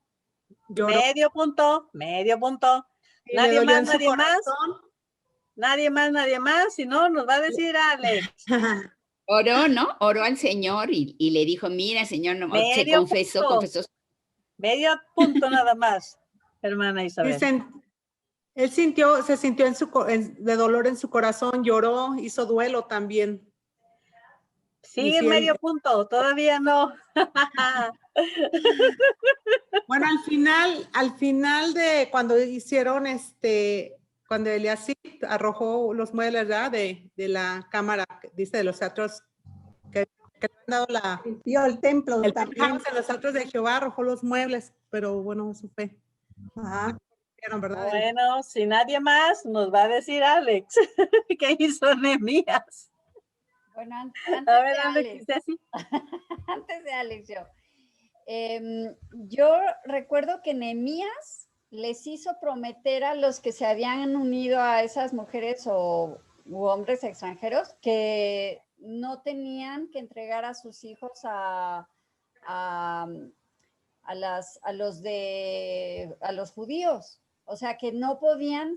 Lloró. Medio punto, medio punto. Y le Nadie dolió más, en su nadie más. corazón. Nadie más. Si no, nos va a decir Alex. Oró, ¿no? Oró al Señor y le dijo, mira, Señor, no, se Medio confesó, punto. confesó. Medio punto nada más, hermana Isabel. Dicen, él se sintió de dolor en su corazón, lloró, hizo duelo también. Sí, Y sí, medio punto, todavía no. Bueno, al final de cuando hicieron cuando Eliasib arrojó los muebles, ¿verdad? De la cámara, dice, de los teatros que le han dado Vio el templo el también. penthouse en los teatros de Jehová, arrojó los muebles, pero bueno, eso fue. Ajá. ¿Verdad? Bueno, si nadie más, nos va a decir Alex. ¿Qué hizo Nehemías? Bueno, A ver, Alex, dice así. antes de Alex, yo recuerdo que Nehemías les hizo prometer a los que se habían unido a esas mujeres u hombres extranjeros que no tenían que entregar a sus hijos a los judíos. O sea, que no podían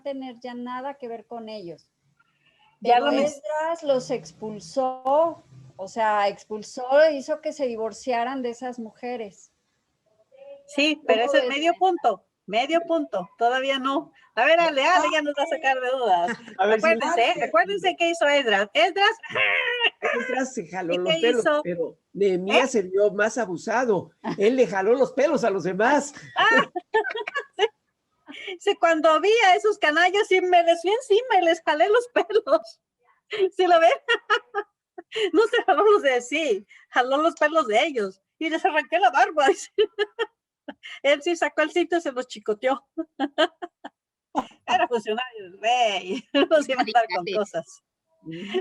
tener ya nada que ver con ellos. Pero Esdras los expulsó, o sea, hizo que se divorciaran de esas mujeres. Sí, pero ese es medio punto, todavía no. A ver, Ale ya nos va a sacar de dudas. A ver, Acuérdense qué hizo Esdras. Esdras se jaló ¿y los qué pelos, hizo? pero Nehemías se vio más abusado. Él le jaló los pelos a los demás. Sí, cuando vi a esos canallas, sí me les fui encima y les jalé los pelos. ¿Sí lo ven? No se jaló los de sí, jaló los pelos de ellos y les arranqué la barba. Él sí sacó el cinto y se los chicoteó. Era funcionario del rey, no se iba a andar con cosas.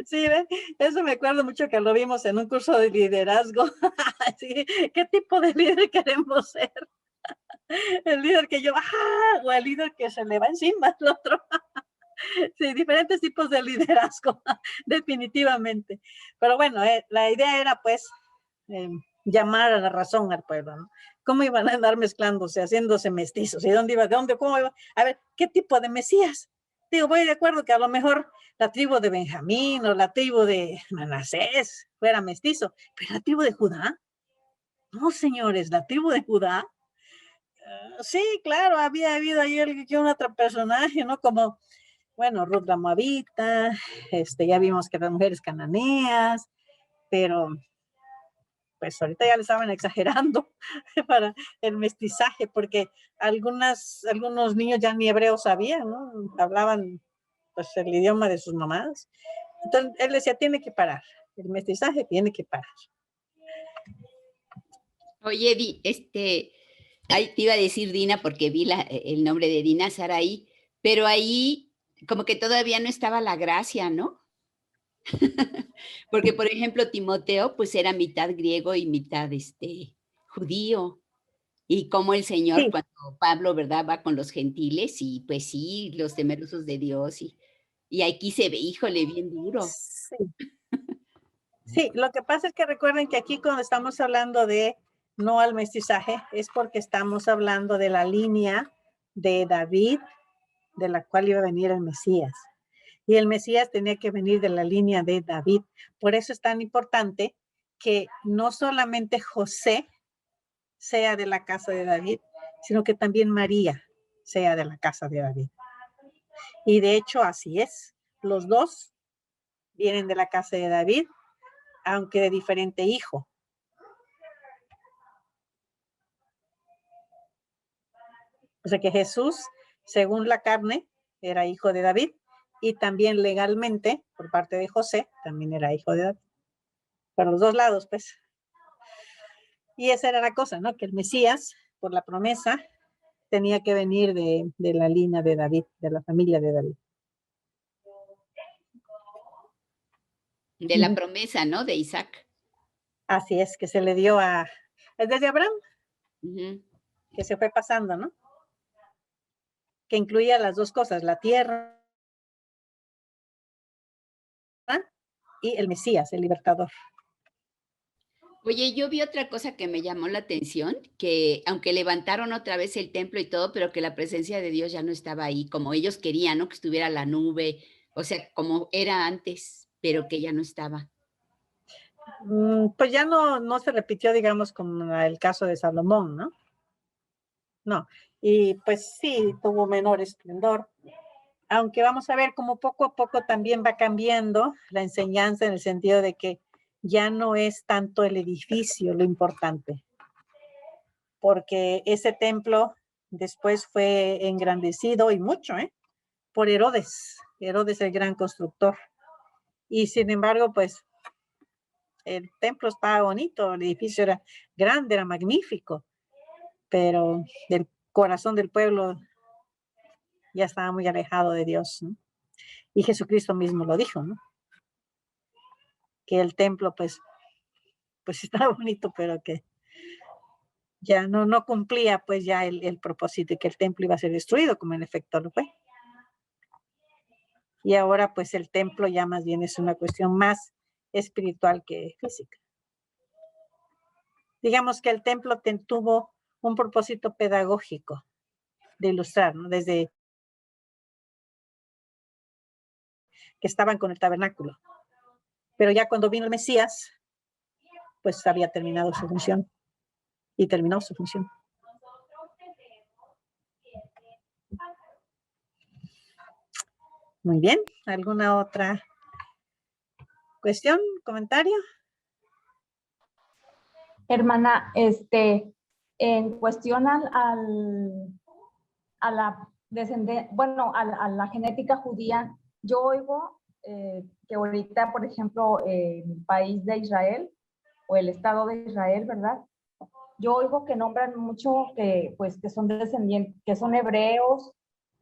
Sí, ¿ven? Eso me acuerdo mucho que lo vimos en un curso de liderazgo. Sí, ¿qué tipo de líder queremos ser? El líder que yo, o el líder que se le va encima al otro. Sí, diferentes tipos de liderazgo, definitivamente. Pero bueno, la idea era pues llamar a la razón al pueblo, ¿no? ¿Cómo iban a andar mezclándose, haciéndose mestizos? ¿Y dónde iba? ¿Cómo iba? A ver, ¿qué tipo de Mesías? Digo, voy de acuerdo que a lo mejor la tribu de Benjamín o la tribu de Manasés fuera mestizo, pero la tribu de Judá, no, señores, la tribu de Judá, sí, claro, había habido ahí un otro personaje, ¿no? Como, bueno, Ruth la Moabita, ya vimos que las mujeres cananeas, pero pues ahorita ya le estaban exagerando para el mestizaje, porque algunos niños ya ni hebreo sabían, ¿no? Hablaban pues el idioma de sus mamás. Entonces él decía, tiene que parar, el mestizaje tiene que parar. Oye, ahí te iba a decir Dina porque vi el nombre de Dina Sarai, pero ahí como que todavía no estaba la gracia, ¿no? Porque, por ejemplo, Timoteo, pues era mitad griego y mitad judío. Y como el Señor, cuando Pablo, ¿verdad?, va con los gentiles y pues sí, los temerosos de Dios. Y aquí se ve, híjole, bien duro. Sí. Sí, lo que pasa es que recuerden que aquí cuando estamos hablando de no al mestizaje, es porque estamos hablando de la línea de David, de la cual iba a venir el Mesías. Y el Mesías tenía que venir de la línea de David. Por eso es tan importante que no solamente José sea de la casa de David, sino que también María sea de la casa de David. Y de hecho así es. Los dos vienen de la casa de David, aunque de diferente hijo. O sea que Jesús, según la carne, era hijo de David, y también legalmente, por parte de José, también era hijo de David. Por los dos lados, pues. Y esa era la cosa, ¿no? Que el Mesías, por la promesa, tenía que venir de la línea de David, de la familia de David. De la promesa, ¿no? De Isaac. Así es, que se le dio desde Abraham, Ujú. que se fue pasando, ¿no? Que incluía las dos cosas, la tierra y el Mesías, el libertador. Oye, yo vi otra cosa que me llamó la atención, que aunque levantaron otra vez el templo y todo, pero que la presencia de Dios ya no estaba ahí, como ellos querían, ¿no? Que estuviera la nube, o sea, como era antes, pero que ya no estaba. Pues ya no se repitió, digamos, como el caso de Salomón, ¿no? No, y pues sí, tuvo menor esplendor, aunque vamos a ver cómo poco a poco también va cambiando la enseñanza en el sentido de que ya no es tanto el edificio lo importante, porque ese templo después fue engrandecido y mucho, por Herodes el gran constructor. Y sin embargo, pues el templo estaba bonito, el edificio era grande, era magnífico, pero del corazón del pueblo ya estaba muy alejado de Dios, ¿no? Y Jesucristo mismo lo dijo, ¿no? Que el templo, pues estaba bonito, pero que ya no cumplía, pues ya el propósito, y que el templo iba a ser destruido, como en efecto lo fue. Y ahora, pues el templo ya más bien es una cuestión más espiritual que física. Digamos que el templo tuvo un propósito pedagógico de ilustrar, ¿no? Desde que estaban con el tabernáculo. Pero ya cuando vino el Mesías, pues había terminado su función. Y terminó su función. Muy bien. ¿Alguna otra cuestión, comentario? Hermana, en cuestión a la a la genética judía, yo oigo que ahorita, por ejemplo, el país de Israel o el Estado de Israel, ¿verdad? Yo oigo que nombran mucho que son descendientes, que son hebreos.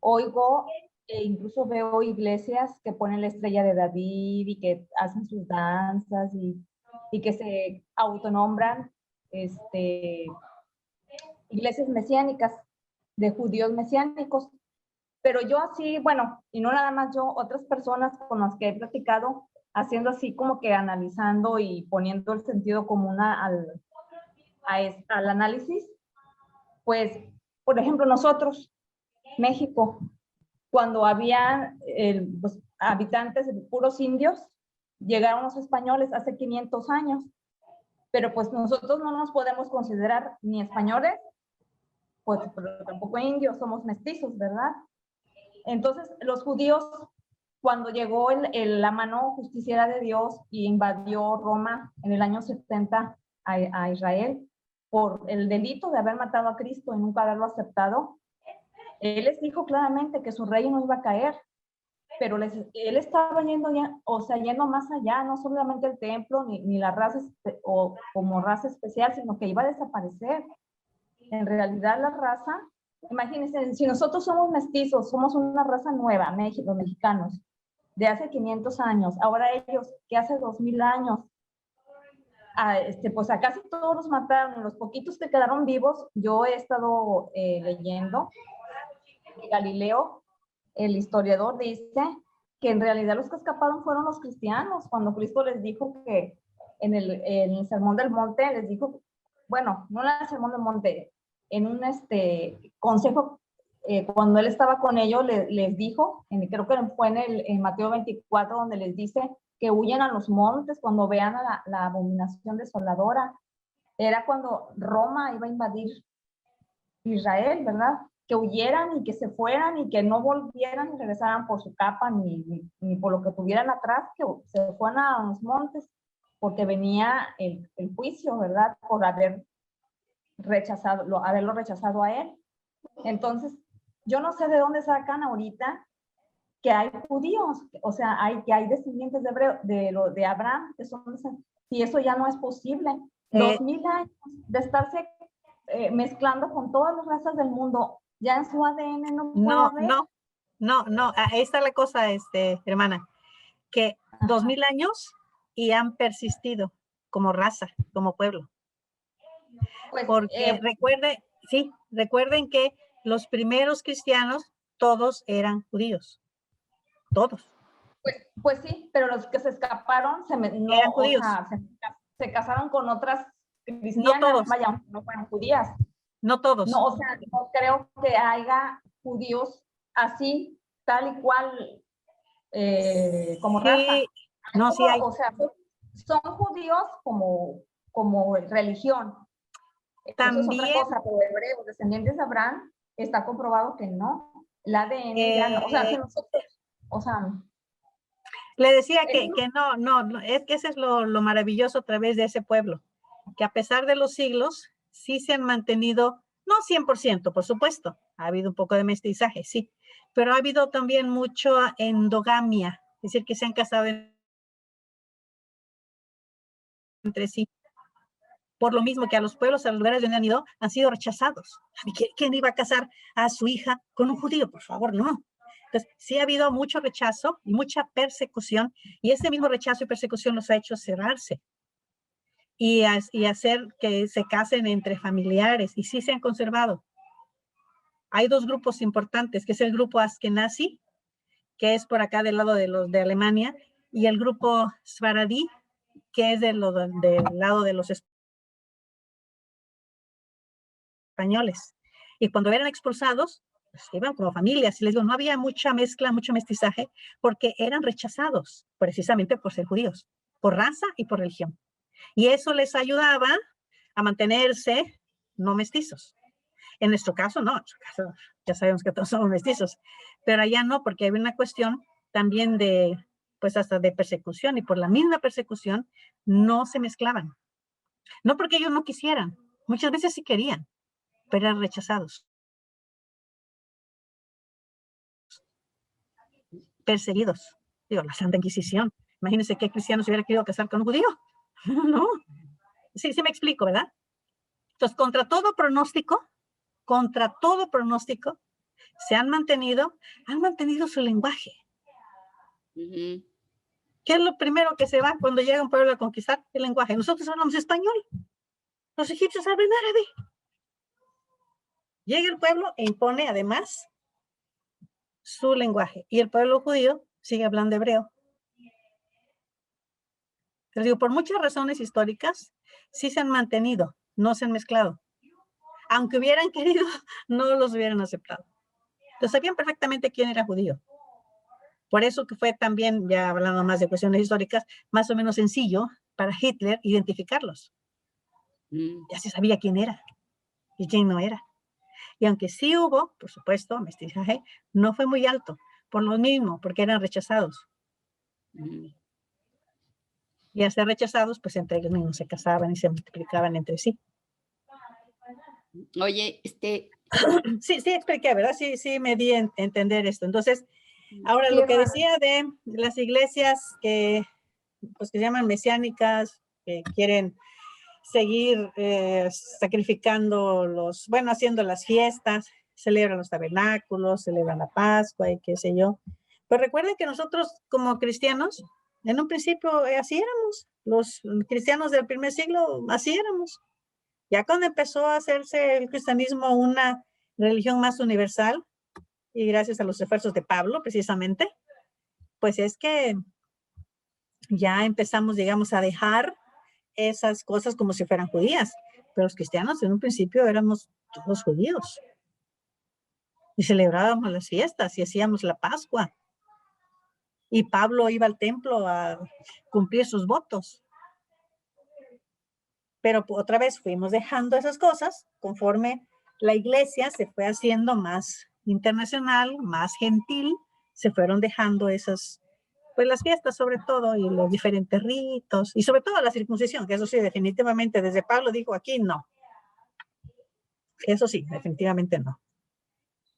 Oigo e incluso veo iglesias que ponen la estrella de David y que hacen sus danzas y que se autonombran iglesias mesiánicas, de judíos mesiánicos. Pero yo así, bueno, y no nada más yo, otras personas con las que he platicado, haciendo así como que analizando y poniendo el sentido común al análisis, pues, por ejemplo, nosotros, México, cuando había pues, habitantes puros indios, llegaron los españoles hace 500 años, pero pues nosotros no nos podemos considerar ni españoles, pues pero tampoco indios, somos mestizos, ¿verdad? Entonces, los judíos, cuando llegó la mano justiciera de Dios y invadió Roma en el año 70 a Israel, por el delito de haber matado a Cristo y nunca haberlo aceptado, él les dijo claramente que su reino no iba a caer, pero él estaba yendo ya, o sea, yendo más allá, no solamente el templo ni la raza o como raza especial, sino que iba a desaparecer. En realidad la raza, imagínense, si nosotros somos mestizos, somos una raza nueva, los mexicanos, de hace 500 años, ahora ellos, que hace 2000 años, pues a casi todos los mataron, los poquitos que quedaron vivos, yo he estado leyendo, Galileo, el historiador, dice que en realidad los que escaparon fueron los cristianos, cuando Cristo les dijo que en el Sermón del Monte, les dijo, bueno, no en el Sermón del Monte, en un consejo cuando él estaba con ellos, les dijo, creo que fue en Mateo 24, donde les dice que huyan a los montes cuando vean a la abominación desoladora. Era cuando Roma iba a invadir Israel, ¿verdad? Que huyeran y que se fueran y que no volvieran y regresaran por su capa ni por lo que tuvieran atrás, que se fueran a los montes, porque venía el juicio, ¿verdad? Por haberlo rechazado a él. Entonces, yo no sé de dónde sacan ahorita que hay judíos, o sea, que hay descendientes de Abraham, que son, si eso ya no es posible. 2000 años de estarse mezclando con todas las razas del mundo, ya en su ADN no, ahí está la cosa, hermana, que 2000 años y han persistido como raza, como pueblo. Pues, porque recuerden que los primeros cristianos todos eran judíos, todos. Pues sí, pero los que se escaparon eran judíos. O sea, se casaron con otras cristianas, no todos. Vaya, no fueron judías. No todos. No, o sea, no creo que haya judíos así, tal y cual, como raza. No, sí hay. O sea, son judíos como religión. También. Eso es otra cosa, pero hebreos, descendientes de Abraham, está comprobado que no. El ADN ya no. O sea, si nosotros, o sea. Le decía que no, es que ese es lo maravilloso a través de ese pueblo, que a pesar de los siglos, sí se han mantenido, no 100%, por supuesto, ha habido un poco de mestizaje, sí, pero ha habido también mucho endogamia, es decir, que se han casado entre sí. Por lo mismo que a los pueblos, a los lugares donde han ido, han sido rechazados. ¿Quién iba a casar a su hija con un judío? Por favor, no. Entonces, sí ha habido mucho rechazo y mucha persecución, y ese mismo rechazo y persecución los ha hecho cerrarse y hacer que se casen entre familiares, y sí se han conservado. Hay dos grupos importantes, que es el grupo Askenazi, que es por acá del lado de Alemania, y el grupo Sfaradí, que es del lado de los españoles. Y cuando eran expulsados, pues iban como familias, y les digo, no había mucha mezcla, mucho mestizaje, porque eran rechazados, precisamente por ser judíos, por raza y por religión. Y eso les ayudaba a mantenerse no mestizos. En nuestro caso, no, en nuestro caso ya sabemos que todos somos mestizos, pero allá no, porque había una cuestión también pues hasta de persecución, y por la misma persecución no se mezclaban. No porque ellos no quisieran, muchas veces sí querían, pero eran rechazados. Perseguidos. Digo, la Santa Inquisición. Imagínense qué cristiano se hubiera querido casar con un judío. No. Sí me explico, ¿verdad? Entonces, contra todo pronóstico, se han mantenido su lenguaje. ¿Qué es lo primero que se va cuando llega un pueblo a conquistar? El lenguaje. Nosotros hablamos español. Los egipcios hablan árabe. Llega el pueblo e impone además su lenguaje. Y el pueblo judío sigue hablando hebreo. Les digo, por muchas razones históricas, sí se han mantenido, no se han mezclado. Aunque hubieran querido, no los hubieran aceptado. Entonces sabían perfectamente quién era judío. Por eso que fue también, ya hablando más de cuestiones históricas, más o menos sencillo para Hitler identificarlos. Ya se sabía quién era y quién no era. Y aunque sí hubo, por supuesto, mestizaje, no fue muy alto, por lo mismo, porque eran rechazados. Y al ser rechazados, pues entre ellos mismos se casaban y se multiplicaban entre sí. Oye, Sí, expliqué, ¿verdad? Sí me di a entender esto. Entonces, ahora lo que decía de las iglesias que se llaman mesiánicas, que quieren seguir sacrificando haciendo las fiestas, celebran los tabernáculos, celebran la Pascua y qué sé yo. Pero recuerden que nosotros como cristianos, en un principio así éramos, los cristianos del primer siglo así éramos. Ya cuando empezó a hacerse el cristianismo una religión más universal, y gracias a los esfuerzos de Pablo precisamente, pues es que ya empezamos, digamos, a dejar esas cosas como si fueran judías, pero los cristianos en un principio éramos todos judíos. y celebrábamos las fiestas y hacíamos la Pascua. Y Pablo iba al templo a cumplir sus votos. Pero otra vez fuimos dejando esas cosas conforme la iglesia se fue haciendo más internacional, más gentil, se fueron dejando esas, pues las fiestas sobre todo y los diferentes ritos y sobre todo la circuncisión, que eso sí, definitivamente desde Pablo dijo aquí no. Eso sí, definitivamente no.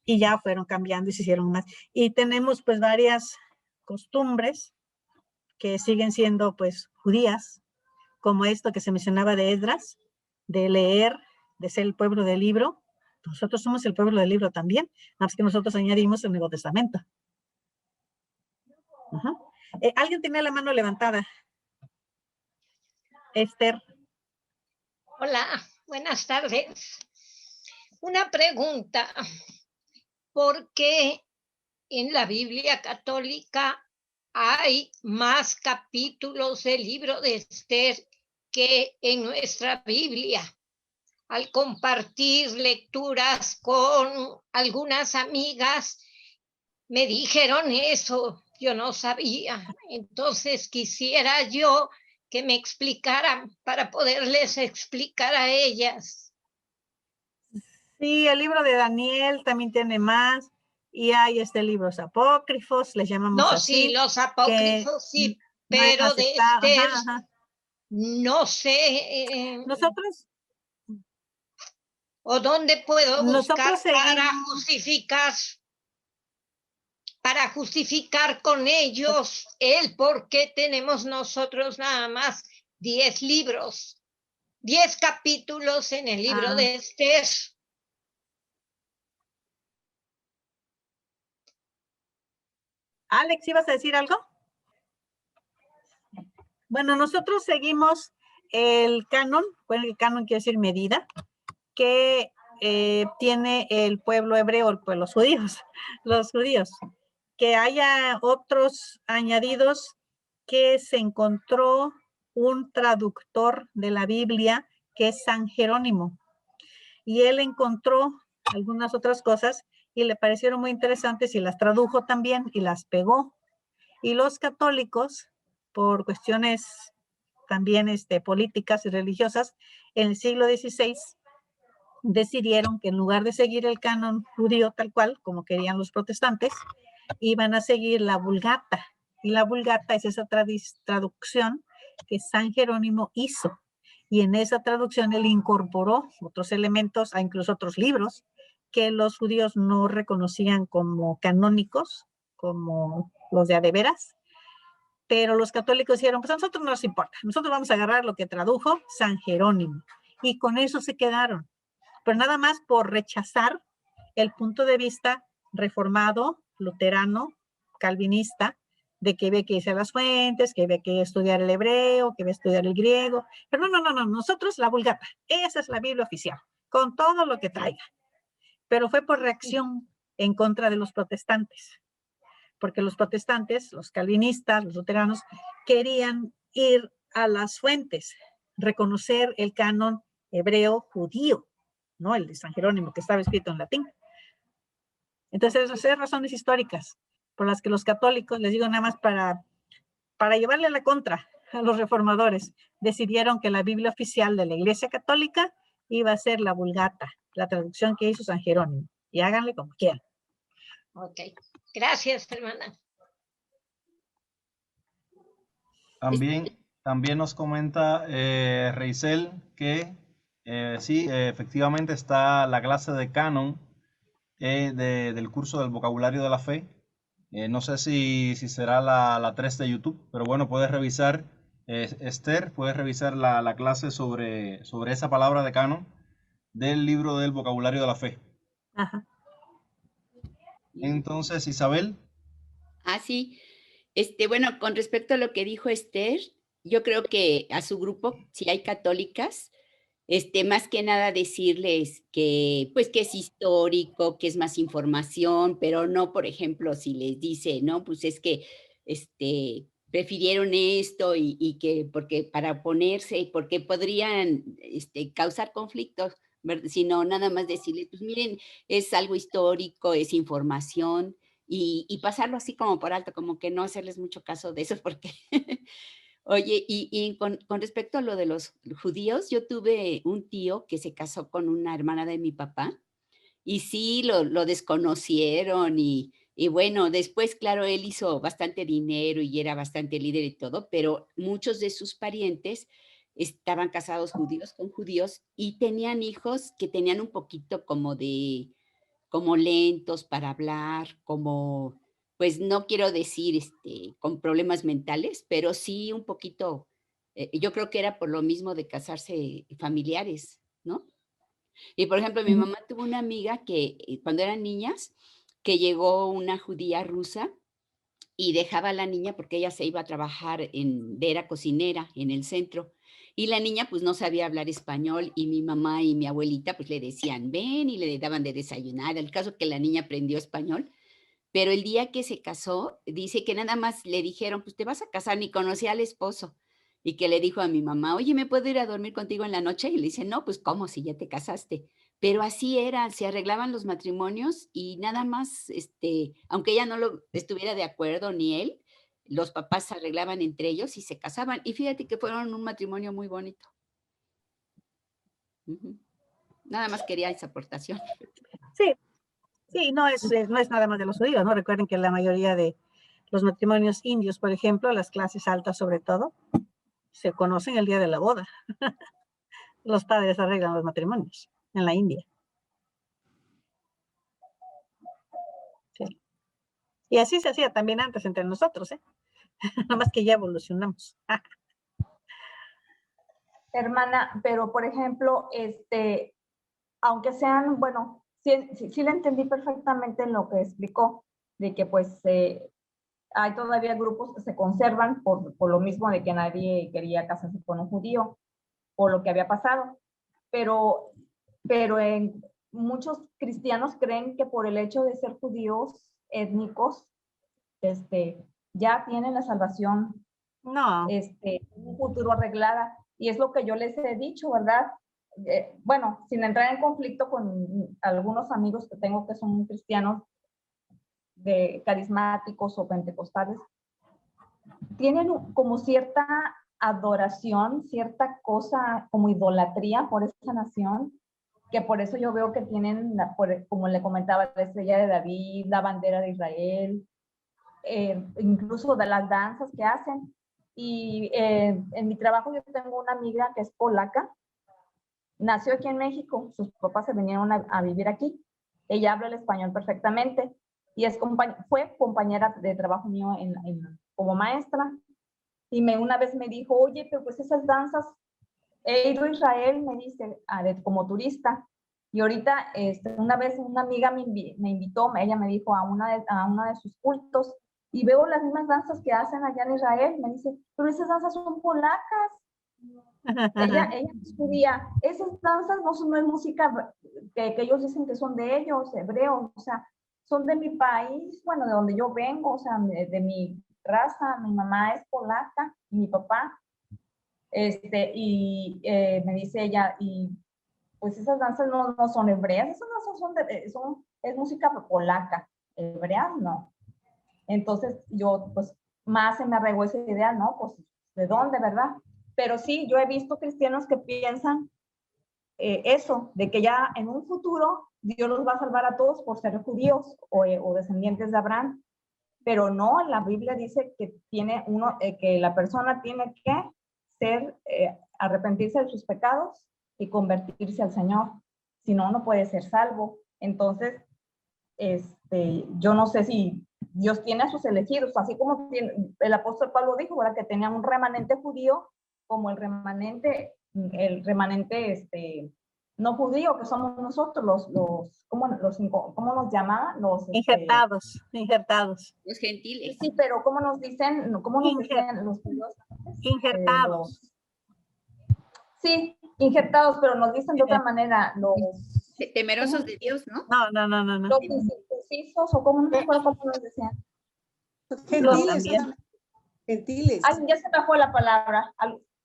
Y ya fueron cambiando y se hicieron más. Y tenemos pues varias costumbres que siguen siendo pues judías, como esto que se mencionaba de Esdras, de leer, de ser el pueblo del libro. Nosotros somos el pueblo del libro también, nada más que nosotros añadimos el Nuevo Testamento. ¿Alguien tenía la mano levantada? Esther. Hola, buenas tardes. Una pregunta. ¿Por qué en la Biblia católica hay más capítulos del libro de Esther que en nuestra Biblia? Al compartir lecturas con algunas amigas, me dijeron eso, yo no sabía. Entonces quisiera yo que me explicaran para poderles explicar a ellas. Sí, el libro de Daniel también tiene más, y hay libros apócrifos, les llamamos no, así. Sí, los apócrifos sí, pero no de Esther, no sé. Nosotros. ¿O dónde puedo buscar para justificar con ellos el por qué tenemos nosotros nada más 10 libros, 10 capítulos en el libro de Esther? Alex, ¿ibas a decir algo? Bueno, nosotros seguimos el canon, bueno, el canon quiere decir medida, que tiene el pueblo hebreo, pues los judíos, que haya otros añadidos, que se encontró un traductor de la Biblia que es San Jerónimo, y él encontró algunas otras cosas y le parecieron muy interesantes y las tradujo también y las pegó. Y los católicos, por cuestiones también políticas y religiosas, en el siglo XVI decidieron que en lugar de seguir el canon judío tal cual, como querían los protestantes, iban a seguir la Vulgata. Y la Vulgata es esa traducción que San Jerónimo hizo. Y en esa traducción él incorporó otros elementos, incluso otros libros, que los judíos no reconocían como canónicos, como los de veras, pero los católicos dijeron, pues a nosotros no nos importa, nosotros vamos a agarrar lo que tradujo San Jerónimo, y con eso se quedaron, pero nada más por rechazar el punto de vista reformado, luterano, calvinista, de que había que irse a las fuentes, que había que estudiar el hebreo, que había que estudiar el griego, pero no, nosotros la Vulgata, esa es la Biblia oficial, con todo lo que traiga, pero fue por reacción en contra de los protestantes, porque los protestantes, los calvinistas, los luteranos, querían ir a las fuentes, reconocer el canon hebreo judío, no el de San Jerónimo, que estaba escrito en latín. Entonces, esas son razones históricas por las que los católicos, les digo nada más para llevarle la contra a los reformadores, decidieron que la Biblia oficial de la Iglesia Católica iba a ser la Vulgata, la traducción que hizo San Jerónimo, y háganle como quieran. Ok, gracias, hermana. También nos comenta Reisel que sí, efectivamente está la clase de canon del curso del vocabulario de la fe. No sé si será la 3 de YouTube, pero bueno, puedes revisar, Esther, puedes revisar la clase sobre esa palabra de canon del libro del vocabulario de la fe. Ajá. Entonces, Isabel. Sí. Bueno, con respecto a lo que dijo Esther, yo creo que a su grupo, si hay católicas, más que nada decirles que, pues, que es histórico, que es más información, pero no, por ejemplo, si les dice, no, pues es que, prefirieron esto y que, porque para oponerse, porque podrían, causar conflictos, sino nada más decirle, pues miren, es algo histórico, es información, y pasarlo así como por alto, como que no hacerles mucho caso de eso, porque, oye, y con respecto a lo de los judíos, yo tuve un tío que se casó con una hermana de mi papá, y sí, lo desconocieron y bueno, después, claro, él hizo bastante dinero y era bastante líder y todo, pero muchos de sus parientes estaban casados judíos con judíos y tenían hijos que tenían un poquito como lentos para hablar, como, pues no quiero decir, con problemas mentales, pero sí un poquito, yo creo que era por lo mismo de casarse familiares, ¿no? Y, por ejemplo, mi Ujú. mamá tuvo una amiga que, cuando eran niñas, que llegó una judía rusa y dejaba a la niña porque ella se iba a trabajar era cocinera en el centro. Y la niña, pues, no sabía hablar español, y mi mamá y mi abuelita, pues, le decían: "Ven", y le daban de desayunar. El caso que la niña aprendió español, pero el día que se casó, dice que nada más le dijeron: "Pues te vas a casar", ni conocía al esposo, y que le dijo a mi mamá: "Oye, ¿me puedo ir a dormir contigo en la noche?". Y le dice: "No, pues, ¿cómo si ya te casaste?". Pero así era, se arreglaban los matrimonios y nada más, aunque ella no lo estuviera de acuerdo, ni él, los papás se arreglaban entre ellos y se casaban. Y fíjate que fueron un matrimonio muy bonito. Ujú. Nada más quería esa aportación. Sí, sí, no es nada más de los judíos, ¿no? Recuerden que la mayoría de los matrimonios indios, por ejemplo, las clases altas sobre todo, se conocen el día de la boda. Los padres arreglan los matrimonios en la India. Sí. Y así se hacía también antes entre nosotros, ¿eh? Nada más que ya evolucionamos. Hermana, pero por ejemplo, aunque sean, bueno, sí le entendí perfectamente en lo que explicó, de que pues hay todavía grupos que se conservan por lo mismo de que nadie quería casarse con un judío, por lo que había pasado, pero muchos cristianos creen que por el hecho de ser judíos étnicos, ya tienen la salvación, No, un futuro arreglada, y es lo que yo les he dicho, ¿verdad? Bueno, sin entrar en conflicto con algunos amigos que tengo que son cristianos, de carismáticos o pentecostales, tienen como cierta adoración, cierta cosa como idolatría por esa nación, que por eso yo veo que tienen, como le comentaba, la estrella de David, la bandera de Israel, incluso de las danzas que hacen. Y en mi trabajo yo tengo una amiga que es polaca, nació aquí en México, sus papás se vinieron a vivir aquí, ella habla el español perfectamente y fue compañera de trabajo mío como maestra, y una vez me dijo: oye, pero pues esas danzas, he ido a Israel, me dice, como turista, y ahorita una vez una amiga me invitó, ella me dijo a una de sus cultos, y veo las mismas danzas que hacen allá en Israel, me dice, pero esas danzas son polacas. Ella es judía, esas danzas no es música que ellos dicen que son de ellos, hebreos, o sea, son de mi país, bueno, de donde yo vengo, o sea, de mi raza, mi mamá es polaca, y mi papá, y me dice ella, y pues esas danzas no son hebreas, esas danzas es música polaca, hebreas no. Entonces yo, pues, más se me arraigó esa idea, ¿no? Pues, ¿de dónde, verdad? Pero sí, yo he visto cristianos que piensan eso, de que ya en un futuro Dios los va a salvar a todos por ser judíos o descendientes de Abraham, pero no, la Biblia dice que que la persona tiene que arrepentirse de sus pecados y convertirse al Señor, si no, no puede ser salvo. Entonces, yo no sé si Dios tiene a sus elegidos, así como el apóstol Pablo dijo, ¿verdad? Que tenía un remanente judío, como el remanente no judío, que somos nosotros, ¿cómo nos llamaban? injertados. Los gentiles. Sí, pero ¿cómo nos dicen? ¿Cómo nos dicen los judíos? Injertados. Sí, injertados, pero nos dicen de otra manera, Temerosos de Dios, ¿no? No. los incircuncisos, o cómo nos decían. Gentiles, gentiles. Ay, ya se me fue la palabra,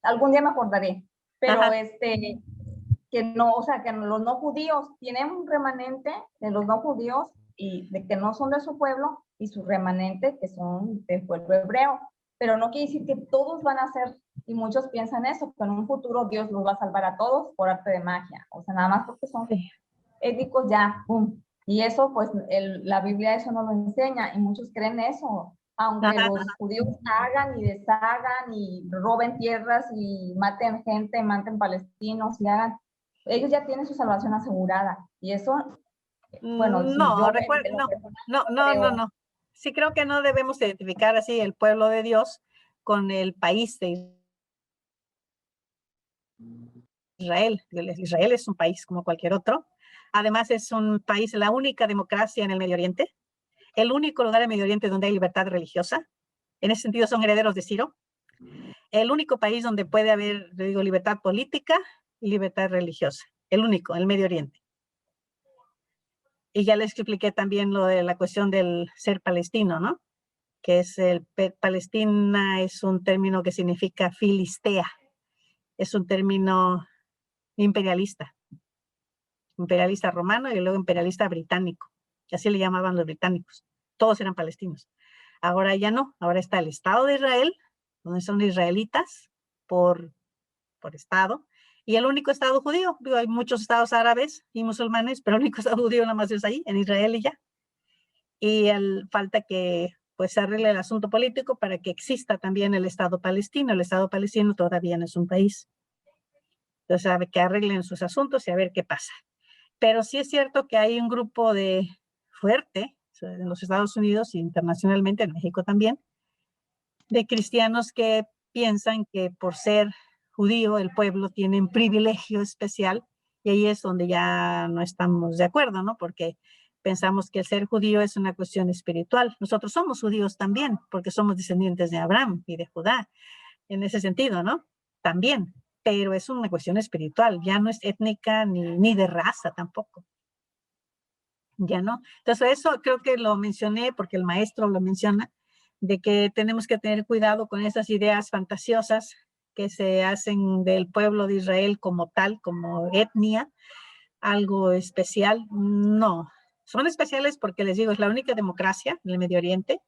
algún día me acordaré, pero Ajá. que no, o sea, que los no judíos tienen un remanente de los no judíos y de que no son de su pueblo y su remanente que son del pueblo hebreo. Pero no quiere decir que todos van a ser, y muchos piensan eso, que en un futuro Dios los va a salvar a todos por arte de magia. O sea, nada más porque son étnicos ya, ¡pum! Y eso, pues, la Biblia eso no lo enseña y muchos creen eso. Aunque los judíos hagan y deshagan y roben tierras y maten gente, maten palestinos y hagan, ellos ya tienen su salvación asegurada. Y eso, bueno, si no, yo no. Sí creo que no debemos identificar así el pueblo de Dios con el país de Israel. Israel es un país como cualquier otro. Además es un país, la única democracia en el Medio Oriente, el único lugar en el Medio Oriente donde hay libertad religiosa. En ese sentido son herederos de Ciro. El único país donde puede haber, digo, libertad política y libertad religiosa. El único, en el Medio Oriente. Y ya les expliqué también lo de la cuestión del ser palestino, ¿no? Que es Palestina es un término que significa filistea. Es un término imperialista romano y luego imperialista británico. Así le llamaban los británicos. Todos eran palestinos. Ahora ya no. Ahora está el Estado de Israel, donde son israelitas por Estado. Y el único Estado judío. Digo, hay muchos estados árabes y musulmanes, pero el único Estado judío nada más es ahí, en Israel y ya. Y falta que pues se arregle el asunto político para que exista también el Estado palestino. El Estado palestino todavía no es un país. Entonces, a ver, que arreglen sus asuntos y a ver qué pasa. Pero sí es cierto que hay un grupo fuerte en los Estados Unidos e internacionalmente, en México también, de cristianos que piensan que por ser judío el pueblo tiene un privilegio especial, y ahí es donde ya no estamos de acuerdo, ¿no? Porque pensamos que el ser judío es una cuestión espiritual. Nosotros somos judíos también, porque somos descendientes de Abraham y de Judá, en ese sentido, ¿no? También, pero es una cuestión espiritual, ya no es étnica ni de raza tampoco. Ya no. Entonces eso creo que lo mencioné porque el maestro lo menciona, de que tenemos que tener cuidado con esas ideas fantasiosas que se hacen del pueblo de Israel como tal, como etnia, algo especial. No, son especiales porque les digo, es la única democracia en el Medio Oriente,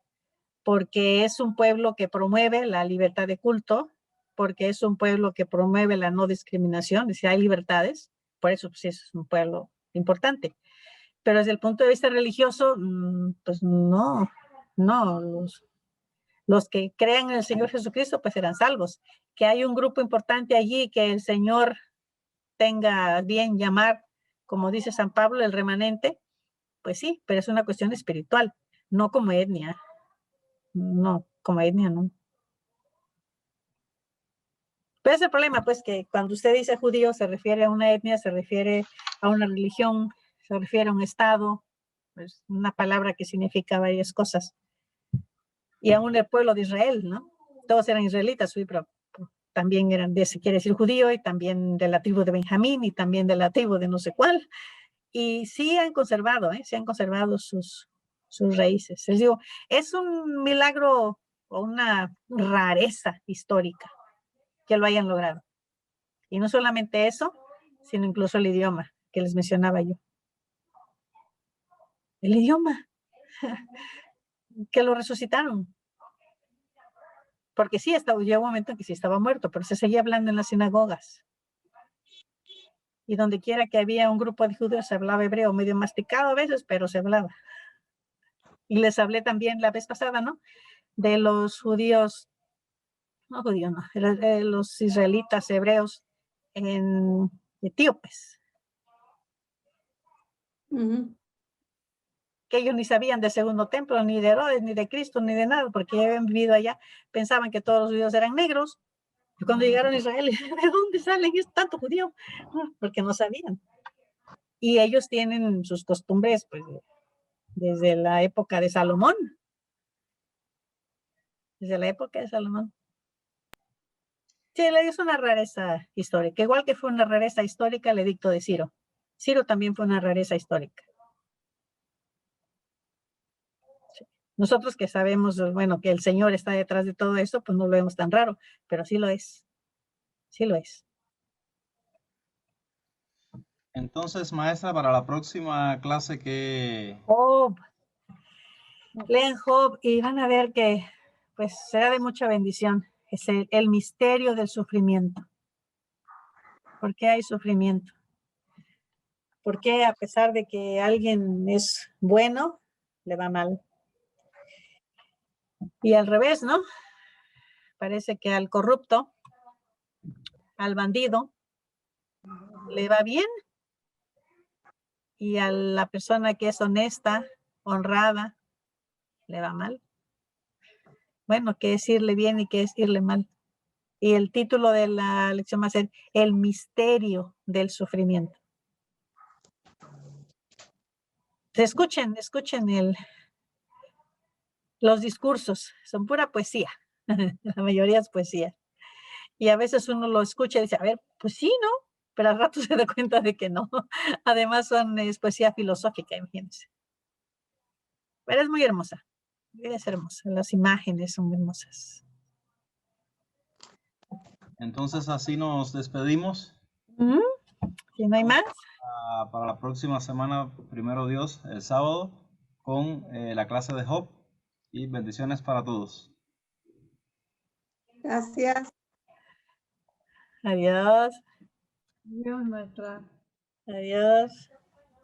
porque es un pueblo que promueve la libertad de culto, porque es un pueblo que promueve la no discriminación, es decir, hay libertades, por eso pues, es un pueblo importante. Pero desde el punto de vista religioso, pues no, los que crean en el Señor Jesucristo, pues serán salvos. Que hay un grupo importante allí que el Señor tenga bien llamar, como dice San Pablo, el remanente, pues sí, pero es una cuestión espiritual, no como etnia. No, como etnia no. Pero es el problema, pues, que cuando usted dice judío se refiere a una etnia, se refiere a una religión, se refiere a un estado, pues una palabra que significa varias cosas. Y aún el pueblo de Israel, ¿no? Todos eran israelitas, pero también eran se quiere decir judío, y también de la tribu de Benjamín, y también de la tribu de no sé cuál. Y sí han conservado, sí han conservado sus raíces. Les digo, es un milagro o una rareza histórica que lo hayan logrado. Y no solamente eso, sino incluso el idioma que les mencionaba yo. El idioma que lo resucitaron. Porque sí, llegó un momento en que sí estaba muerto, pero se seguía hablando en las sinagogas. Y donde quiera que había un grupo de judíos se hablaba hebreo, medio masticado a veces, pero se hablaba. Y les hablé también la vez pasada, ¿no? De los judíos, de los israelitas hebreos en etíopes. Que ellos ni sabían del segundo templo, ni de Herodes, ni de Cristo, ni de nada, porque habían vivido allá, pensaban que todos los judíos eran negros. Y cuando llegaron a Israel, ¿de dónde salen tanto judío? Porque no sabían. Y ellos tienen sus costumbres, pues, desde la época de Salomón. Desde la época de Salomón. Sí, es una rareza histórica. Igual que fue una rareza histórica el edicto de Ciro. Ciro también fue una rareza histórica. Nosotros que sabemos, bueno, que el Señor está detrás de todo esto, pues no lo vemos tan raro, pero sí lo es. Sí lo es. Entonces, maestra, para la próxima clase que... Job. Leen Job y van a ver que pues será de mucha bendición. Es el misterio del sufrimiento. ¿Por qué hay sufrimiento? ¿Por qué a pesar de que alguien es bueno, le va mal? Y al revés, ¿no? Parece que al corrupto, al bandido, le va bien. Y a la persona que es honesta, honrada, le va mal. Bueno, ¿qué es irle bien y qué es irle mal? Y el título de la lección va a ser El misterio del sufrimiento. Escuchen los discursos, son pura poesía. La mayoría es poesía. Y a veces uno lo escucha y dice, a ver, pues sí, ¿no? Pero al rato se da cuenta de que no. Además es poesía filosófica, imagínense. Pero es muy hermosa. Es hermosa. Las imágenes son hermosas. Entonces, así nos despedimos. Si no hay más. Para la próxima semana, primero Dios, el sábado, con la clase de Job. Y bendiciones para todos. Gracias. Adiós. Adiós, maestra. Adiós.